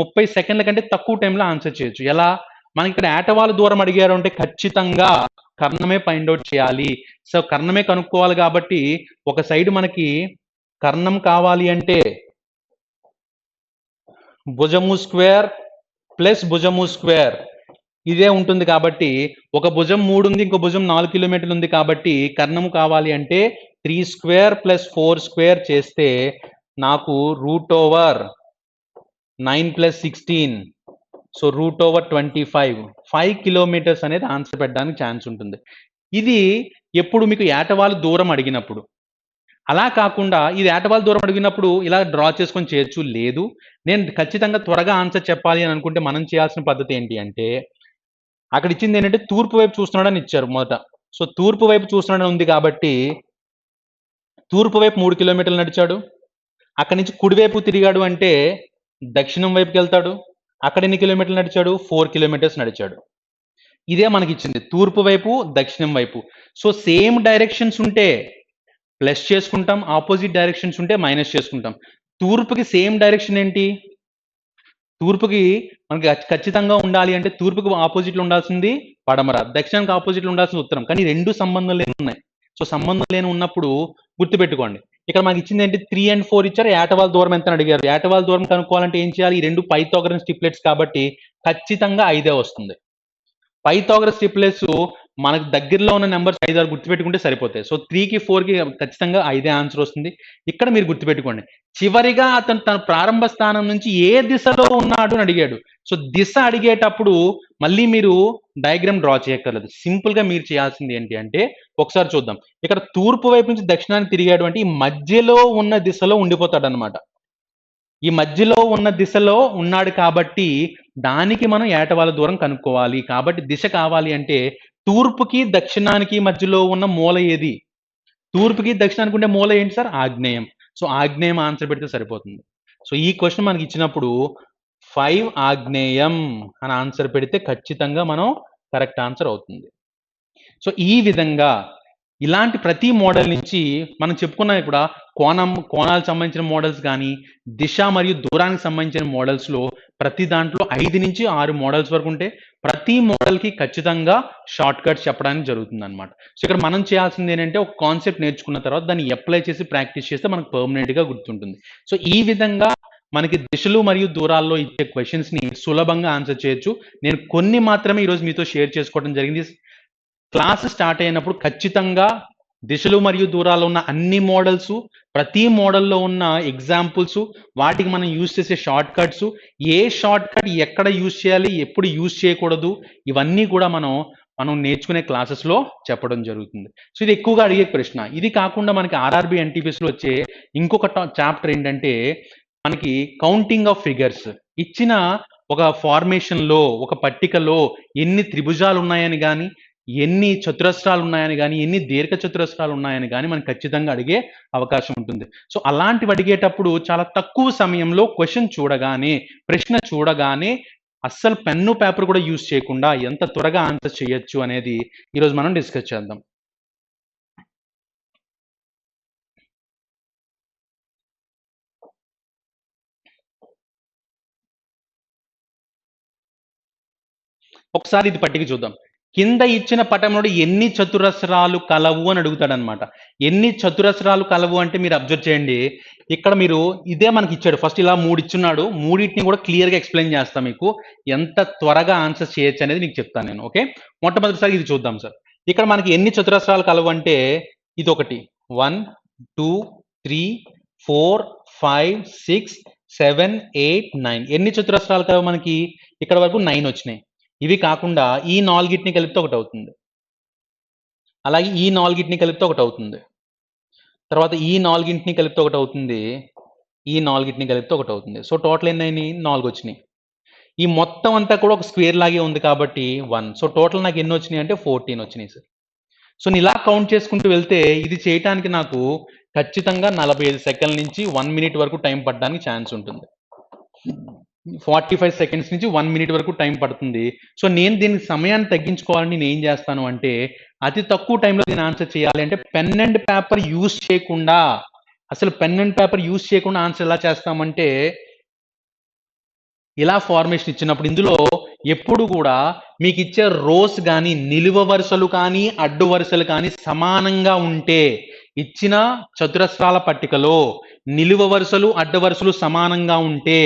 30 సెకండ్ల కంటే తక్కువ టైంలో ఆన్సర్ చేయొచ్చు. ఎలా? మనకి ఇక్కడ ఏటవాలు దూరం అడిగారు అంటే ఖచ్చితంగా కర్ణమే ఫైండ్ అవుట్ చేయాలి. సో కర్ణమే కనుక్కోవాలి కాబట్టి ఒక సైడ్ మనకి కర్ణం కావాలి అంటే భుజము స్క్వేర్ ప్లస్ భుజము స్క్వేర్ ఇదే ఉంటుంది కాబట్టి ఒక భుజం 3 ఉంది, ఇంకో భుజం 4 కిలోమీటర్లు ఉంది కాబట్టి కర్ణము కావాలి అంటే 3 స్క్వేర్ ప్లస్ 4 స్క్వేర్ చేస్తే నాకు √9 + 16, సో √25, 5 కిలోమీటర్స్ అనేది ఆన్సర్ పెట్టడానికి ఛాన్స్ ఉంటుంది. ఇది ఎప్పుడు మీకు ఏటవాలు దూరం అడిగినప్పుడు. అలా కాకుండా ఇది ఏటవాలు దూరం అడిగినప్పుడు ఇలా డ్రా చేసుకొని చేయొచ్చు. లేదు నేను ఖచ్చితంగా త్వరగా ఆన్సర్ చెప్పాలి అని అనుకుంటే మనం చేయాల్సిన పద్ధతి ఏంటి అంటే అక్కడ ఇచ్చింది ఏంటంటే తూర్పు వైపు చూస్తున్నాడని ఇచ్చారు మొదట. సో తూర్పు వైపు చూస్తున్నాడని ఉంది కాబట్టి తూర్పు వైపు 3 కిలోమీటర్లు నడిచాడు. అక్కడి నుంచి కుడివైపు తిరిగాడు అంటే దక్షిణం వైపుకి వెళ్తాడు. అక్కడ ఎన్ని కిలోమీటర్లు నడిచాడు? 4 కిలోమీటర్స్ నడిచాడు. ఇదే మనకి ఇచ్చింది తూర్పు వైపు, దక్షిణం వైపు. సో సేమ్ డైరెక్షన్స్ ఉంటే ప్లస్ చేసుకుంటాం, ఆపోజిట్ డైరెక్షన్స్ ఉంటే మైనస్ చేసుకుంటాం. తూర్పుకి సేమ్ డైరెక్షన్ ఏంటి? తూర్పుకి మనకి ఖచ్చితంగా ఉండాలి అంటే తూర్పుకి ఆపోజిట్లో ఉండాల్సింది పడమర, దక్షిణానికి ఆపోజిట్లో ఉండాల్సింది ఉత్తరం. కానీ రెండు సంబంధం లేని ఉన్నాయి. సో సంబంధం లేని ఉన్నప్పుడు గుర్తుపెట్టుకోండి. ఇక్కడ మనకి ఇచ్చింది ఏంటి? 3 and 4 ఇచ్చారు. ఏటవాల దూరం ఎంత అని అడిగారు. ఏటవాల దూరం కనుక్కోవాలంటే ఏం చేయాలి? ఈ రెండు పైథాగరస్ ట్రిప్లెట్స్ కాబట్టి ఖచ్చితంగా 5 వస్తుంది. పైథాగరస్ ట్రిప్లెట్స్ మనకు దగ్గరలో ఉన్న నెంబర్స్ 5, 6 గుర్తుపెట్టుకుంటే సరిపోతాయి. సో 3కి 4కి ఖచ్చితంగా 5 ఆన్సర్ వస్తుంది. ఇక్కడ మీరు గుర్తుపెట్టుకోండి. చివరిగా అతను తన ప్రారంభ స్థానం నుంచి ఏ దిశలో ఉన్నాడు అని అడిగాడు. సో దిశ అడిగేటప్పుడు మళ్ళీ మీరు డయాగ్రామ్ డ్రా చేయక్కర్లేదు. సింపుల్ గా మీరు చేయాల్సింది ఏంటి అంటే ఒకసారి చూద్దాం. ఇక్కడ తూర్పు వైపు నుంచి దక్షిణానికి తిరిగాడు అంటే ఈ మధ్యలో ఉన్న దిశలో ఉండిపోతాడు అనమాట. ఈ మధ్యలో ఉన్న దిశలో ఉన్నాడు కాబట్టి దానికి మనం ఏటవాల దూరం కనుక్కోవాలి. కాబట్టి దిశ కావాలి అంటే తూర్పుకి దక్షిణానికి మధ్యలో ఉన్న మూల ఏది? తూర్పుకి దక్షిణానికి ఉండే మూల ఏంటి సార్? ఆగ్నేయం. సో ఆగ్నేయం ఆన్సర్ పెడితే సరిపోతుంది. సో ఈ క్వశ్చన్ మనకి ఇచ్చినప్పుడు 5 ఆగ్నేయం అని ఆన్సర్ పెడితే ఖచ్చితంగా మనం కరెక్ట్ ఆన్సర్ అవుతుంది. సో ఈ విధంగా ఇలాంటి ప్రతి మోడల్ నుంచి మనం చెప్పుకున్నాం కూడా కోణాలకు సంబంధించిన మోడల్స్ కానీ దిశ మరియు దూరానికి సంబంధించిన మోడల్స్లో ప్రతి దాంట్లో 5 నుంచి 6 మోడల్స్ వరకు ఉంటే ప్రతి మోడల్కి ఖచ్చితంగా షార్ట్ కట్స్ చెప్పడానికి జరుగుతుంది అనమాట. సో ఇక్కడ మనం చేయాల్సింది ఏంటంటే ఒక కాన్సెప్ట్ నేర్చుకున్న తర్వాత దాన్ని అప్లై చేసి ప్రాక్టీస్ చేస్తే మనకు పర్మనెంట్గా గుర్తుంటుంది. సో ఈ విధంగా మనకి దిశలు మరియు దూరాల్లో ఇచ్చే క్వశ్చన్స్ని సులభంగా ఆన్సర్ చేయొచ్చు. నేను కొన్ని మాత్రమే ఈరోజు మీతో షేర్ చేసుకోవడం జరిగింది. క్లాస్ స్టార్ట్ అయినప్పుడు ఖచ్చితంగా దిశలు మరియు దూరాలు ఉన్న అన్ని మోడల్స్, ప్రతి మోడల్లో ఉన్న ఎగ్జాంపుల్స్, వాటికి మనం యూజ్ చేసే షార్ట్ కట్స్, ఏ షార్ట్ కట్ ఎక్కడ యూజ్ చేయాలి, ఎప్పుడు యూజ్ చేయకూడదు, ఇవన్నీ కూడా మనం నేర్చుకునే క్లాసెస్లో చెప్పడం జరుగుతుంది. సో ఇది ఎక్కువగా అడిగే ప్రశ్న. ఇది కాకుండా మనకి ఆర్ఆర్బి ఎన్టీపీఎస్లో వచ్చే ఇంకొక చాప్టర్ ఏంటంటే మనకి కౌంటింగ్ ఆఫ్ ఫిగర్స్. ఇచ్చిన ఒక ఫార్మేషన్లో ఒక పట్టికలో ఎన్ని త్రిభుజాలు ఉన్నాయని కానీ ఎన్ని చతురస్రాలు ఉన్నాయని కానీ ఎన్ని దీర్ఘ చతురస్రాలు ఉన్నాయని కానీ మనకు ఖచ్చితంగా అడిగే అవకాశం ఉంటుంది. సో అలాంటివి అడిగేటప్పుడు చాలా తక్కువ సమయంలో ప్రశ్న చూడగానే అస్సలు పెన్ను పేపర్ కూడా యూజ్ చేయకుండా ఎంత త్వరగా ఆన్సర్ చేయొచ్చు అనేది ఈరోజు మనం డిస్కస్ చేద్దాం. ఒకసారి ఇది పట్టిక చూద్దాం. కింద ఇచ్చిన పటంలో ఎన్ని చతురస్రాలు కలవు అని అడుగుతాడనమాట. ఎన్ని చతురస్రాలు కలవు అంటే మీరు అబ్జర్వ్ చేయండి. ఇక్కడ మీరు ఇదే మనకి ఇచ్చాడు. ఫస్ట్ ఇలా 3 ఇచ్చున్నాడు. మూడింటిని కూడా క్లియర్‌గా ఎక్స్‌ప్లెయిన్ చేస్తా మీకు. ఎంత త్వరగా ఆన్సర్ చేయొచ్చు అనేది మీకు చెప్తాను నేను. ఓకే. మొట్టమొదటిసారి ఇది చూద్దాం సార్. ఇక్కడ మనకి ఎన్ని చతురస్రాలు కలవు అంటే ఇదొకటి 1, 2, 3, 4, 5, 6, 7, 8, 9 ఎన్ని చతురస్రాలు కలవు మనకి? ఇక్కడ వరకు 9 వచ్చినాయి. ఇవి కాకుండా ఈ 4గిటిని కలిపితే ఒకటి అవుతుంది. అలాగే ఈ 4గిటిని కలిపితే ఒకటి అవుతుంది. తర్వాత ఈ 4గిటిని కలిపితే ఒకటి అవుతుంది. ఈ 4గిటిని కలిపితే ఒకటి అవుతుంది. సో టోటల్ ఎన్ని అయినాయి? 4 వచ్చినాయి. ఈ మొత్తం అంతా కూడా ఒక స్క్వేర్ లాగే ఉంది కాబట్టి 1. సో టోటల్ నాకు ఎన్ని వచ్చినాయి అంటే 14 వచ్చినాయి సార్. సో నేను ఇలా కౌంట్ చేసుకుంటూ వెళ్తే ఇది చేయటానికి నాకు ఖచ్చితంగా 45 సెకండ్ల నుంచి 1 మినిట్ వరకు టైం పడడానికి ఛాన్స్ ఉంటుంది. 45 సెకండ్స్ నుంచి 1 మినిట్ వరకు టైం పడుతుంది. సో నేను దీనికి సమయాన్ని తగ్గించుకోవాలని నేను ఏం చేస్తాను అంటే అతి తక్కువ టైంలో దీన్ని ఆన్సర్ చేయాలి అంటే పెన్ అండ్ పేపర్ యూజ్ చేయకుండా, అసలు పెన్ అండ్ పేపర్ యూజ్ చేయకుండా ఆన్సర్ ఎలా చేస్తామంటే ఇలా ఫార్మేషన్ ఇచ్చినప్పుడు ఇందులో ఎప్పుడు కూడా మీకు ఇచ్చే రోస్ కానీ నిలువ వరుసలు కానీ అడ్డు వరుసలు కానీ సమానంగా ఉంటే, ఇచ్చిన చతురస్రాల పట్టికలో నిలువ వరుసలు అడ్డు వరుసలు సమానంగా ఉంటే,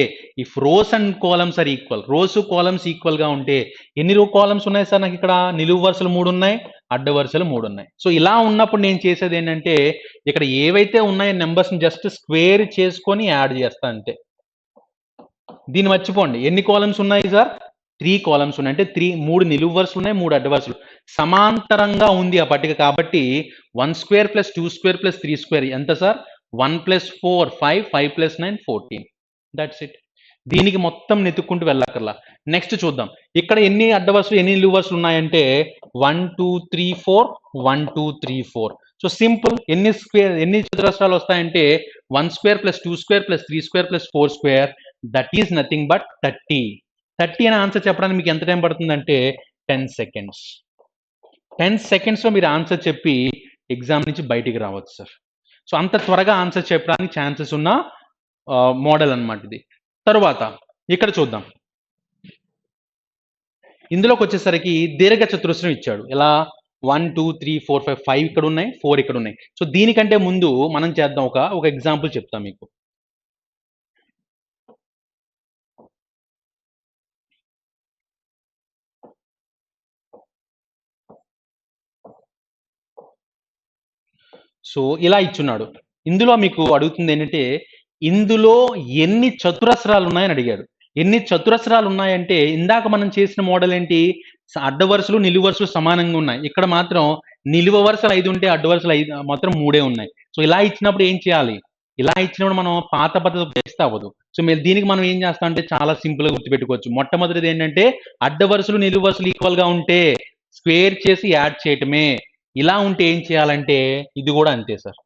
if rows and columns are equal, rows columns equal గా ఉంటే, ఎన్ని రో కాలమ్స్ ఉన్నాయి సార్ నాకు ఇక్కడ? నిలువ వరుసలు 3 ఉన్నాయి, అడ్డు వరుసలు 3 ఉన్నాయి. సో ఇలా ఉన్నప్పుడు నేను చేసేది ఏంటంటే ఇక్కడ ఏవైతే ఉన్నాయో నెంబర్స్ జస్ట్ స్క్వేర్ చేసుకొని యాడ్ చేస్తా అంతే. దీన్ని మర్చిపోండి. ఎన్ని కాలమ్స్ ఉన్నాయి సార్? 3 కాలమ్స్ ఉన్నాయి. అంటే 3 నిలువు వరుసలు ఉన్నాయి, 3 అడ్డు వరుసలు. సమాంతరంగా ఉంది ఆ పట్టిక కాబట్టి 1 square plus 2 square plus 3 square ఎంత sir? 1 plus 4 5, 5 plus 9 14. That's it. దీనికి మొత్తం నెతుక్కుంటూ వెళ్ళక్కర్లా. నెక్స్ట్ చూద్దాం. ఇక్కడ ఎన్ని అడ్డ వరుసలు ఎన్ని నిలువు వరుసలు ఉన్నాయంటే 1 2 3 4 1 2 3 4. So simple. ఎన్ని చతురస్రాలు వస్తాయంటే 1 square plus 2 square plus 3 square plus 4 square, that is nothing but 30. 30 అనే ఆన్సర్ చెప్పడానికి మీకు ఎంత టైం పడుతుందంటే 10 సెకండ్స్. 10 సెకండ్స్లో మీరు ఆన్సర్ చెప్పి ఎగ్జామ్ నుంచి బయటికి రావచ్చు సార్. సో అంత త్వరగా ఆన్సర్ చెప్పడానికి ఛాన్సెస్ ఉన్న మోడల్ అన్నమాట ఇది. తరువాత ఇక్కడ చూద్దాం. ఇందులోకి వచ్చేసరికి దీర్ఘ చతురస్రం ఇచ్చాడు. ఇలా 1 2 3 4 5 5 ఇక్కడ ఉన్నాయి, 4 ఇక్కడ ఉన్నాయి. సో దీనికంటే ముందు మనం చేద్దాం ఒక ఎగ్జాంపుల్ చెప్తాం మీకు. సో ఇలా ఇచ్చున్నాడు. ఇందులో మీకు అడుగుతుంది ఏంటంటే ఇందులో ఎన్ని చతురస్రాలు ఉన్నాయని అడిగాడు. ఎన్ని చతురస్రాలు ఉన్నాయంటే ఇందాక మనం చేసిన మోడల్ ఏంటి? అడ్డ వరుసలు నిలువు వరుసలు సమానంగా ఉన్నాయి. ఇక్కడ మాత్రం నిలువ వరుసలు 5 ఉంటే అడ్డు వరుసలు 5 మాత్రం 3 ఉన్నాయి. సో ఇలా ఇచ్చినప్పుడు ఏం చేయాలి? ఇలా ఇచ్చినప్పుడు మనం పాత పద్ధతి చేస్తే అవ్వదు. సో మీరు దీనికి మనం ఏం చేస్తాం అంటే చాలా సింపుల్ గా గుర్తుపెట్టుకోవచ్చు. మొట్టమొదటిది ఏంటంటే అడ్డ వరుసలు నిలువు వరుసలు ఈక్వల్ గా ఉంటే స్క్వేర్ చేసి యాడ్ చేయటమే. ఇలా ఉంటే ఏం చేయాలంటే ఇది కూడా అంతే సార్.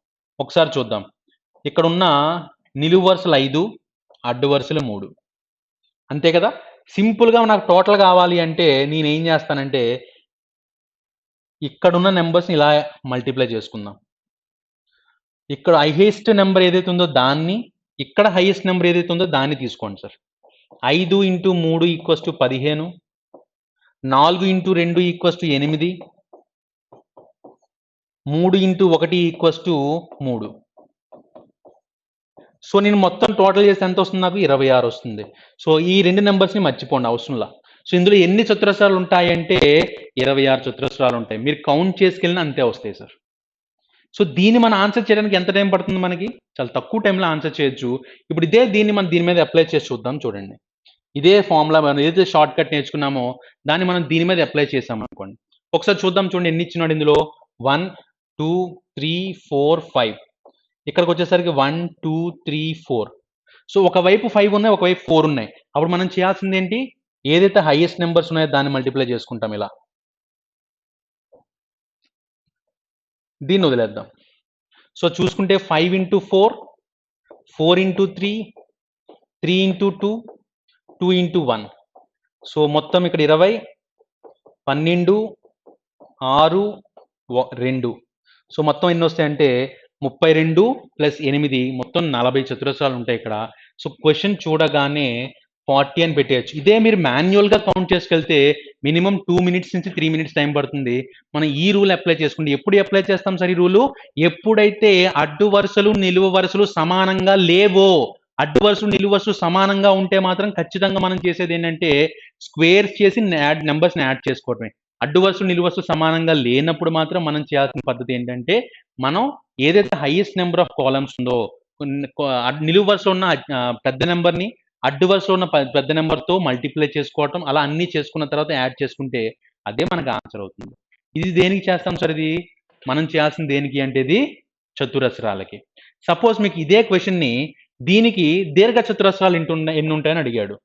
ఒకసారి చూద్దాం. ఇక్కడ ఉన్న నిలువు వరుసలు 5, అడ్డు వరుసలు 3 అంతే కదా. సింపుల్గా నాకు టోటల్ కావాలి అంటే నేను ఏం చేస్తానంటే ఇక్కడున్న నెంబర్స్ని ఇలా మల్టిప్లై చేసుకుందాం. ఇక్కడ హైయెస్ట్ నెంబర్ ఏదైతే ఉందో దాన్ని, ఇక్కడ హైయెస్ట్ నెంబర్ ఏదైతే ఉందో దాన్ని తీసుకోండి సార్. 5 × 3 = 15, 4 × 2 = 8, 3 × 1 = 3. సో నేను మొత్తం టోటల్ చేస్తే ఎంత వస్తుంది? నాకు 26 వస్తుంది. సో ఈ రెండు నెంబర్స్ని మర్చిపోండి అవసరంలా. సో ఇందులో ఎన్ని చతురస్రాలు ఉంటాయంటే 26 చతురస్రాలు ఉంటాయి. మీరు కౌంట్ చేసుకెళ్ళినా అంతే వస్తాయి సార్. సో దీన్ని మనం ఆన్సర్ చేయడానికి ఎంత టైం పడుతుంది? మనకి చాలా తక్కువ టైంలో ఆన్సర్ చేయొచ్చు. ఇప్పుడు దీన్ని మనం దీని మీద అప్లై చేసి చూద్దాం. చూడండి, ఇదే ఫార్ములా మనం ఏదైతే షార్ట్ కట్ నేర్చుకున్నామో దాన్ని మనం దీని మీద అప్లై చేసాం అనుకోండి. ఒకసారి చూద్దాం. చూడండి ఎన్ని ఇచ్చినాడు ఇందులో. 1 2 3 4 5. ఇక్కడికి వచ్చేసరికి 1 2 3 4. సో ఒకవైపు 5 ఉన్నాయి, ఒకవైపు 4 ఉన్నాయి. అప్పుడు మనం చేయాల్సింది ఏంటి? ఏదైతే హైయెస్ట్ నెంబర్స్ ఉన్నాయో దాన్ని మల్టిప్లై చేసుకుంటాం. ఇలా దీన్ని వదిలేద్దాం. సో చూసుకుంటే 5 × 4, 4 × 3, 3 × 2, 2 × 1. సో మొత్తం ఇక్కడ 20, 12, 6, 2. సో మొత్తం ఎన్ని వస్తాయంటే 32 + 8 మొత్తం 40 చతురస్రాలు ఉంటాయి ఇక్కడ. సో క్వశ్చన్ చూడగానే 40 అని పెట్టేయచ్చు. ఇదే మీరు మాన్యువల్గా కౌంట్ చేసుకెళ్తే మినిమం 2 మినిట్స్ నుంచి 3 మినిట్స్ టైం పడుతుంది. మనం ఈ రూల్ అప్లై చేసుకుంటే ఎప్పుడు అప్లై చేస్తాం సార్ ఈ రూలు? ఎప్పుడైతే అడ్డు వరుసలు నిలువు వరుసలు సమానంగా లేవో, అడ్డు వరుసలు నిలువు వరుసలు సమానంగా ఉంటే మాత్రం ఖచ్చితంగా మనం చేసేది ఏంటంటే స్క్వేర్స్ చేసి నెంబర్స్ని యాడ్ చేసుకోవటమే. అడ్డు వరుసలు నిలువు వరుసలు సమానంగా లేనప్పుడు మాత్రం మనం చేయాల్సిన పద్ధతి ఏంటంటే మనం ఏదైతే హైయెస్ట్ నెంబర్ ఆఫ్ కాలమ్స్ ఉందో నిలువు వరుసలో ఉన్న పెద్ద నెంబర్ని అడ్డు వరుసలో ఉన్న పెద్ద నెంబర్తో మల్టిప్లై చేసుకోవటం, అలా అన్ని చేసుకున్న తర్వాత యాడ్ చేసుకుంటే అదే మనకు ఆన్సర్ అవుతుంది. ఇది దేనికి చేస్తాం సార్? ఇది మనం చేయాల్సింది దేనికి అంటే ఇది చతురస్రాలకి. సపోజ్ మీకు ఇదే క్వశ్చన్ని దీనికి దీర్ఘ చతురస్రాలు ఎన్ని ఉంటాయని అడిగాడు.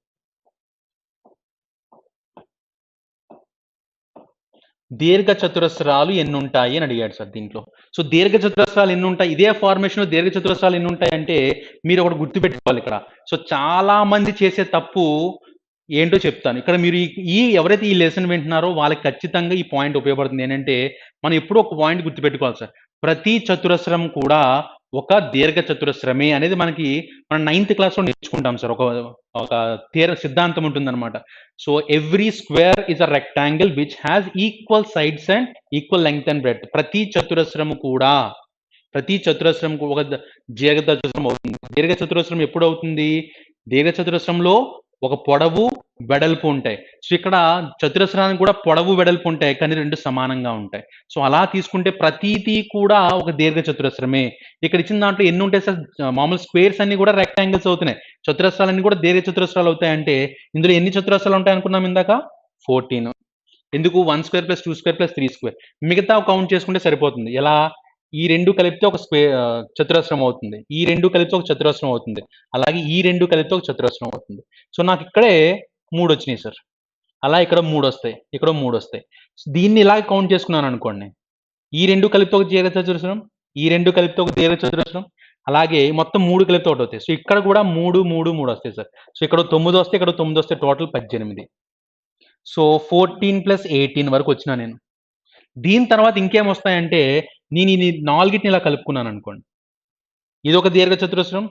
దీర్ఘ చతురస్రాలు ఎన్ని ఉంటాయి అని అడిగాడు సార్ దీంట్లో. సో దీర్ఘ చతురస్రాలు ఎన్ని ఉంటాయి, ఇదే ఫార్మేషన్ దీర్ఘ చతురస్రాలు ఎన్ని ఉంటాయి అంటే మీరు ఒకటి గుర్తుపెట్టుకోవాలి ఇక్కడ. సో చాలా మంది చేసే తప్పు ఏంటో చెప్తాను ఇక్కడ. మీరు ఎవరైతే ఈ లెసన్ వింటున్నారో వాళ్ళకి ఖచ్చితంగా ఈ పాయింట్ ఉపయోగపడుతుంది. ఏంటంటే మనం ఎప్పుడూ ఒక పాయింట్ గుర్తుపెట్టుకోవాలి సార్, ప్రతి చతురస్రం కూడా ఒక దీర్ఘ చతురస్రమే అనేది మనకి మనం 9th క్లాస్లో నేర్చుకుంటాం సార్. ఒక సిద్ధాంతం ఉంటుందన్నమాట. So every square is a rectangle which has equal sides and equal length and breadth. ప్రతి చతురస్రము కూడా ఒక దీర్ఘ చతురస్రం అవుతుంది. దీర్ఘ చతురస్రం ఎప్పుడు అవుతుంది? దీర్ఘ చతురస్రంలో ఒక పొడవు వెడల్పు ఉంటాయి. సో ఇక్కడ చతురస్రానికి కూడా పొడవు వెడల్పు ఉంటాయి, కానీ రెండు సమానంగా ఉంటాయి. సో అలా తీసుకుంటే ప్రతిదీ కూడా ఒక దీర్ఘ చతురస్రమే. ఇక్కడ ఇచ్చిన దాంట్లో ఎన్ని ఉంటాయి సార్? మామూలు స్క్వేర్స్ అన్ని కూడా రెక్టాంగిల్స్ అవుతున్నాయి, చతురస్రాలన్నీ కూడా దీర్ఘ చతురస్రాలు అవుతాయి. అంటే ఇందులో ఎన్ని చతురస్రాలు ఉంటాయి అనుకున్నాం ఇందాక? 14. ఎందుకు? 1 square plus 2 square plus 3 square. మిగతా కౌంట్ చేసుకుంటే సరిపోతుంది. ఎలా? ఈ రెండు కలిపితే ఒక చతురస్రం అవుతుంది, ఈ రెండు కలిపితే ఒక చతురస్రం అవుతుంది, అలాగే ఈ రెండు కలిపితే ఒక చతురస్రం అవుతుంది. సో నాకు ఇక్కడే 3 వచ్చినాయి సార్, అలా ఇక్కడ 3 వస్తాయి, ఇక్కడ 3 వస్తాయి. దీన్ని ఇలా కౌంట్ చేసుకున్నాను అనుకోండి, ఈ రెండు కలిపితే ఒక దీర్ఘ చతురస్రం, ఈ రెండు కలిపితే ఒక దీర్ఘ చతురస్రం, అలాగే మొత్తం 3 కలిపితే ఒకటి అవుతాయి. సో ఇక్కడ కూడా 3 3 3 వస్తాయి సార్. సో ఇక్కడ 9 వస్తాయి, ఇక్కడ 9 వస్తాయి, టోటల్ 18. సో 14 + 18 వరకు వచ్చినా నేను. దీని తర్వాత ఇంకేం వస్తాయంటే నేను ఈ 4ని ఇలా కలుపుకున్నాను అనుకోండి, ఇది ఒక దీర్ఘ చతురస్రం,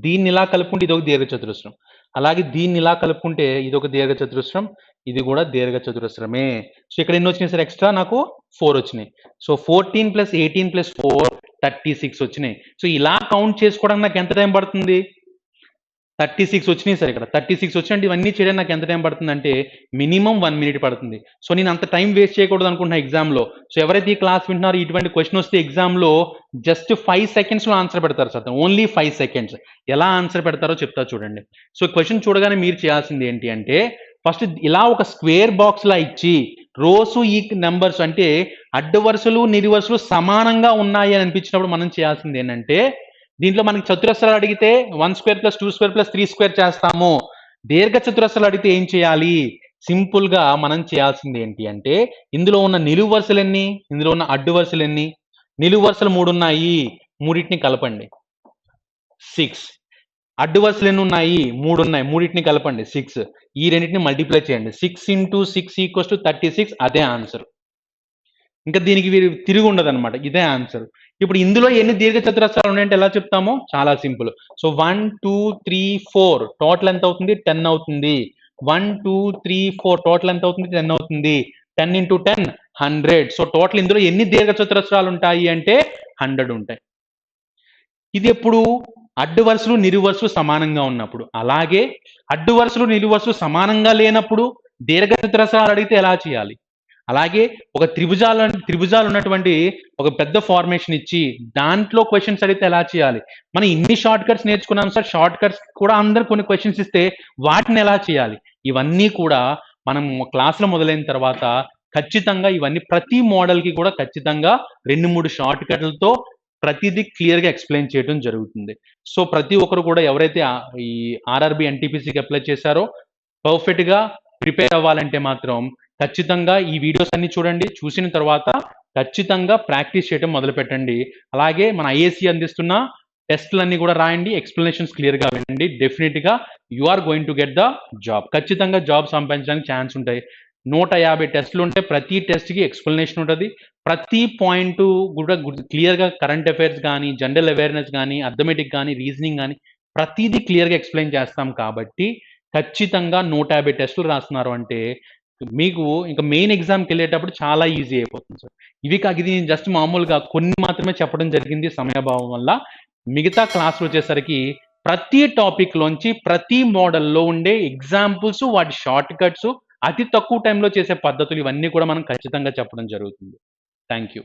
దీన్ని ఇలా కలుపుకుంటే ఇది ఒక దీర్ఘ చతురస్రం, అలాగే దీన్ని ఇలా కలుపుకుంటే ఇది ఒక దీర్ఘ చతురస్రం, ఇది కూడా దీర్ఘ చతురస్రమే. సో ఇక్కడ ఎన్ని వచ్చినాయి సార్? ఎక్స్ట్రా నాకు 4 వచ్చినాయి. సో 14 + 18 + 4 36 వచ్చినాయి. సో ఇలా కౌంట్ చేసుకోవడానికి నాకు ఎంత టైం పడుతుంది? 36 వచ్చినాయి సార్. ఇక్కడ 36 వచ్చినట్టు ఇవన్నీ చేయడానికి నాకు ఎంత టైం పడుతుంది అంటే మినిమం 1 మినిట్ పడుతుంది. సో నేను అంత టైం వేస్ట్ చేయకూడదు అనుకుంటున్నా ఎగ్జామ్లో. సో ఎవరైతే ఈ క్లాస్ వింటున్నారో ఇటువంటి క్వశ్చన్ వస్తే ఎగ్జామ్లో జస్ట్ 5 సెకండ్స్లో ఆన్సర్ పెడతారు సార్. Only 5 seconds. ఎలా ఆన్సర్ పెడతారో చెప్తా చూడండి. సో క్వశ్చన్ చూడగానే మీరు చేయాల్సింది ఏంటి అంటే ఫస్ట్ ఇలా ఒక స్క్వేర్ బాక్స్లా ఇచ్చి రోస్ ఈ నెంబర్స్ అంటే అడ్డు వరుసలు నిలువు వరుసలు సమానంగా ఉన్నాయి అని అనిపించినప్పుడు మనం చేయాల్సింది ఏంటంటే దీంట్లో మనకి చతురస్రాలు అడిగితే 1 square plus 2 square plus 3 square చేస్తాము. దీర్ఘ చతురస్రాలు అడిగితే ఏం చేయాలి? సింపుల్ గా మనం చేయాల్సింది ఏంటి అంటే ఇందులో ఉన్న నిలువు వరుసలు ఎన్ని, ఇందులో ఉన్న అడ్డు వరుసలు ఎన్ని? నిలువు వరుసలు 3 ఉన్నాయి, మూడింటిని కలపండి 6. అడ్డు వరుసలు ఎన్ని ఉన్నాయి? 3 ఉన్నాయి, మూడింటిని కలపండి 6. ఈ రెండింటిని మల్టిప్లై చేయండి. 6 × 6 = 36. అదే ఆన్సర్. ఇంకా దీనికి తిరిగి ఉండదు అనమాట, ఇదే ఆన్సర్. ఇప్పుడు ఇందులో ఎన్ని దీర్ఘ చతురస్రాలు ఉన్నాయంటే ఎలా చెప్తామో చాలా సింపుల్. సో 1 2 3 4 టోటల్ ఎంత అవుతుంది? 10 అవుతుంది. 1 2 3 4 టోటల్ ఎంత అవుతుంది? 10 అవుతుంది. 10 × 10 100. సో టోటల్ ఇందులో ఎన్ని దీర్ఘ చతురస్రాలు ఉంటాయి అంటే 100 ఉంటాయి. ఇది ఎప్పుడు? అడ్డు వరుసలు నిలువు వరుసలు సమానంగా ఉన్నప్పుడు. అలాగే అడ్డు వరుసలు నిలువు వరుసలు సమానంగా లేనప్పుడు దీర్ఘ చతురస్రాలు అడిగితే ఎలా చేయాలి? అలాగే ఒక త్రిభుజాలు ఉన్నటువంటి ఒక పెద్ద ఫార్మేషన్ ఇచ్చి దాంట్లో క్వశ్చన్స్ అడిగితే ఎలా చేయాలి? మనం ఇన్ని షార్ట్ కట్స్ నేర్చుకున్నాం సార్. షార్ట్ కట్స్ కూడా అందరు కొన్ని క్వశ్చన్స్ ఇస్తే వాటిని ఎలా చేయాలి? ఇవన్నీ కూడా మనం క్లాసులో మొదలైన తర్వాత ఖచ్చితంగా ఇవన్నీ ప్రతి మోడల్కి కూడా ఖచ్చితంగా 2-3 షార్ట్ కట్లతో ప్రతిదీ క్లియర్గా ఎక్స్ప్లెయిన్ చేయడం జరుగుతుంది. సో ప్రతి ఒక్కరు కూడా ఎవరైతే ఈ ఆర్ఆర్బి ఎన్టీపీసీకి అప్లై చేశారో పర్ఫెక్ట్గా ప్రిపేర్ అవ్వాలంటే మాత్రం ఖచ్చితంగా ఈ వీడియోస్ అన్ని చూడండి. చూసిన తర్వాత ఖచ్చితంగా ప్రాక్టీస్ చేయడం మొదలు పెట్టండి. అలాగే మన ఐఏసీ అందిస్తున్న టెస్ట్లన్నీ కూడా రాయండి, ఎక్స్ప్లెనేషన్స్ క్లియర్గా వినండి. డెఫినెట్గా you are going to get the job. ఖచ్చితంగా జాబ్ సంపాదించడానికి ఛాన్స్ ఉంటాయి. 150 టెస్టులు ఉంటే ప్రతి టెస్ట్కి ఎక్స్ప్లెనేషన్ ఉంటుంది. ప్రతి పాయింట్ కూడా క్లియర్గా కరెంట్ అఫైర్స్ కానీ, జనరల్ అవేర్నెస్ కానీ, అథమెటిక్ కానీ, రీజనింగ్ కానీ ప్రతిదీ క్లియర్గా ఎక్స్ప్లెయిన్ చేస్తాం. కాబట్టి ఖచ్చితంగా 150 టెస్టులు రాస్తున్నారు అంటే మీకు ఇంకా మెయిన్ ఎగ్జామ్కి వెళ్ళేటప్పుడు చాలా ఈజీ అయిపోతుంది సార్. ఇది నేను జస్ట్ మామూలుగా కొన్ని మాత్రమే చెప్పడం జరిగింది సమయాభావం వల్ల. మిగతా క్లాసులు వచ్చేసరికి ప్రతి టాపిక్లోంచి ప్రతి మోడల్లో ఉండే ఎగ్జాంపుల్స్, వాటి షార్ట్ కట్స్, అతి తక్కువ టైంలో చేసే పద్ధతులు, ఇవన్నీ కూడా మనం ఖచ్చితంగా చెప్పడం జరుగుతుంది. Thank you.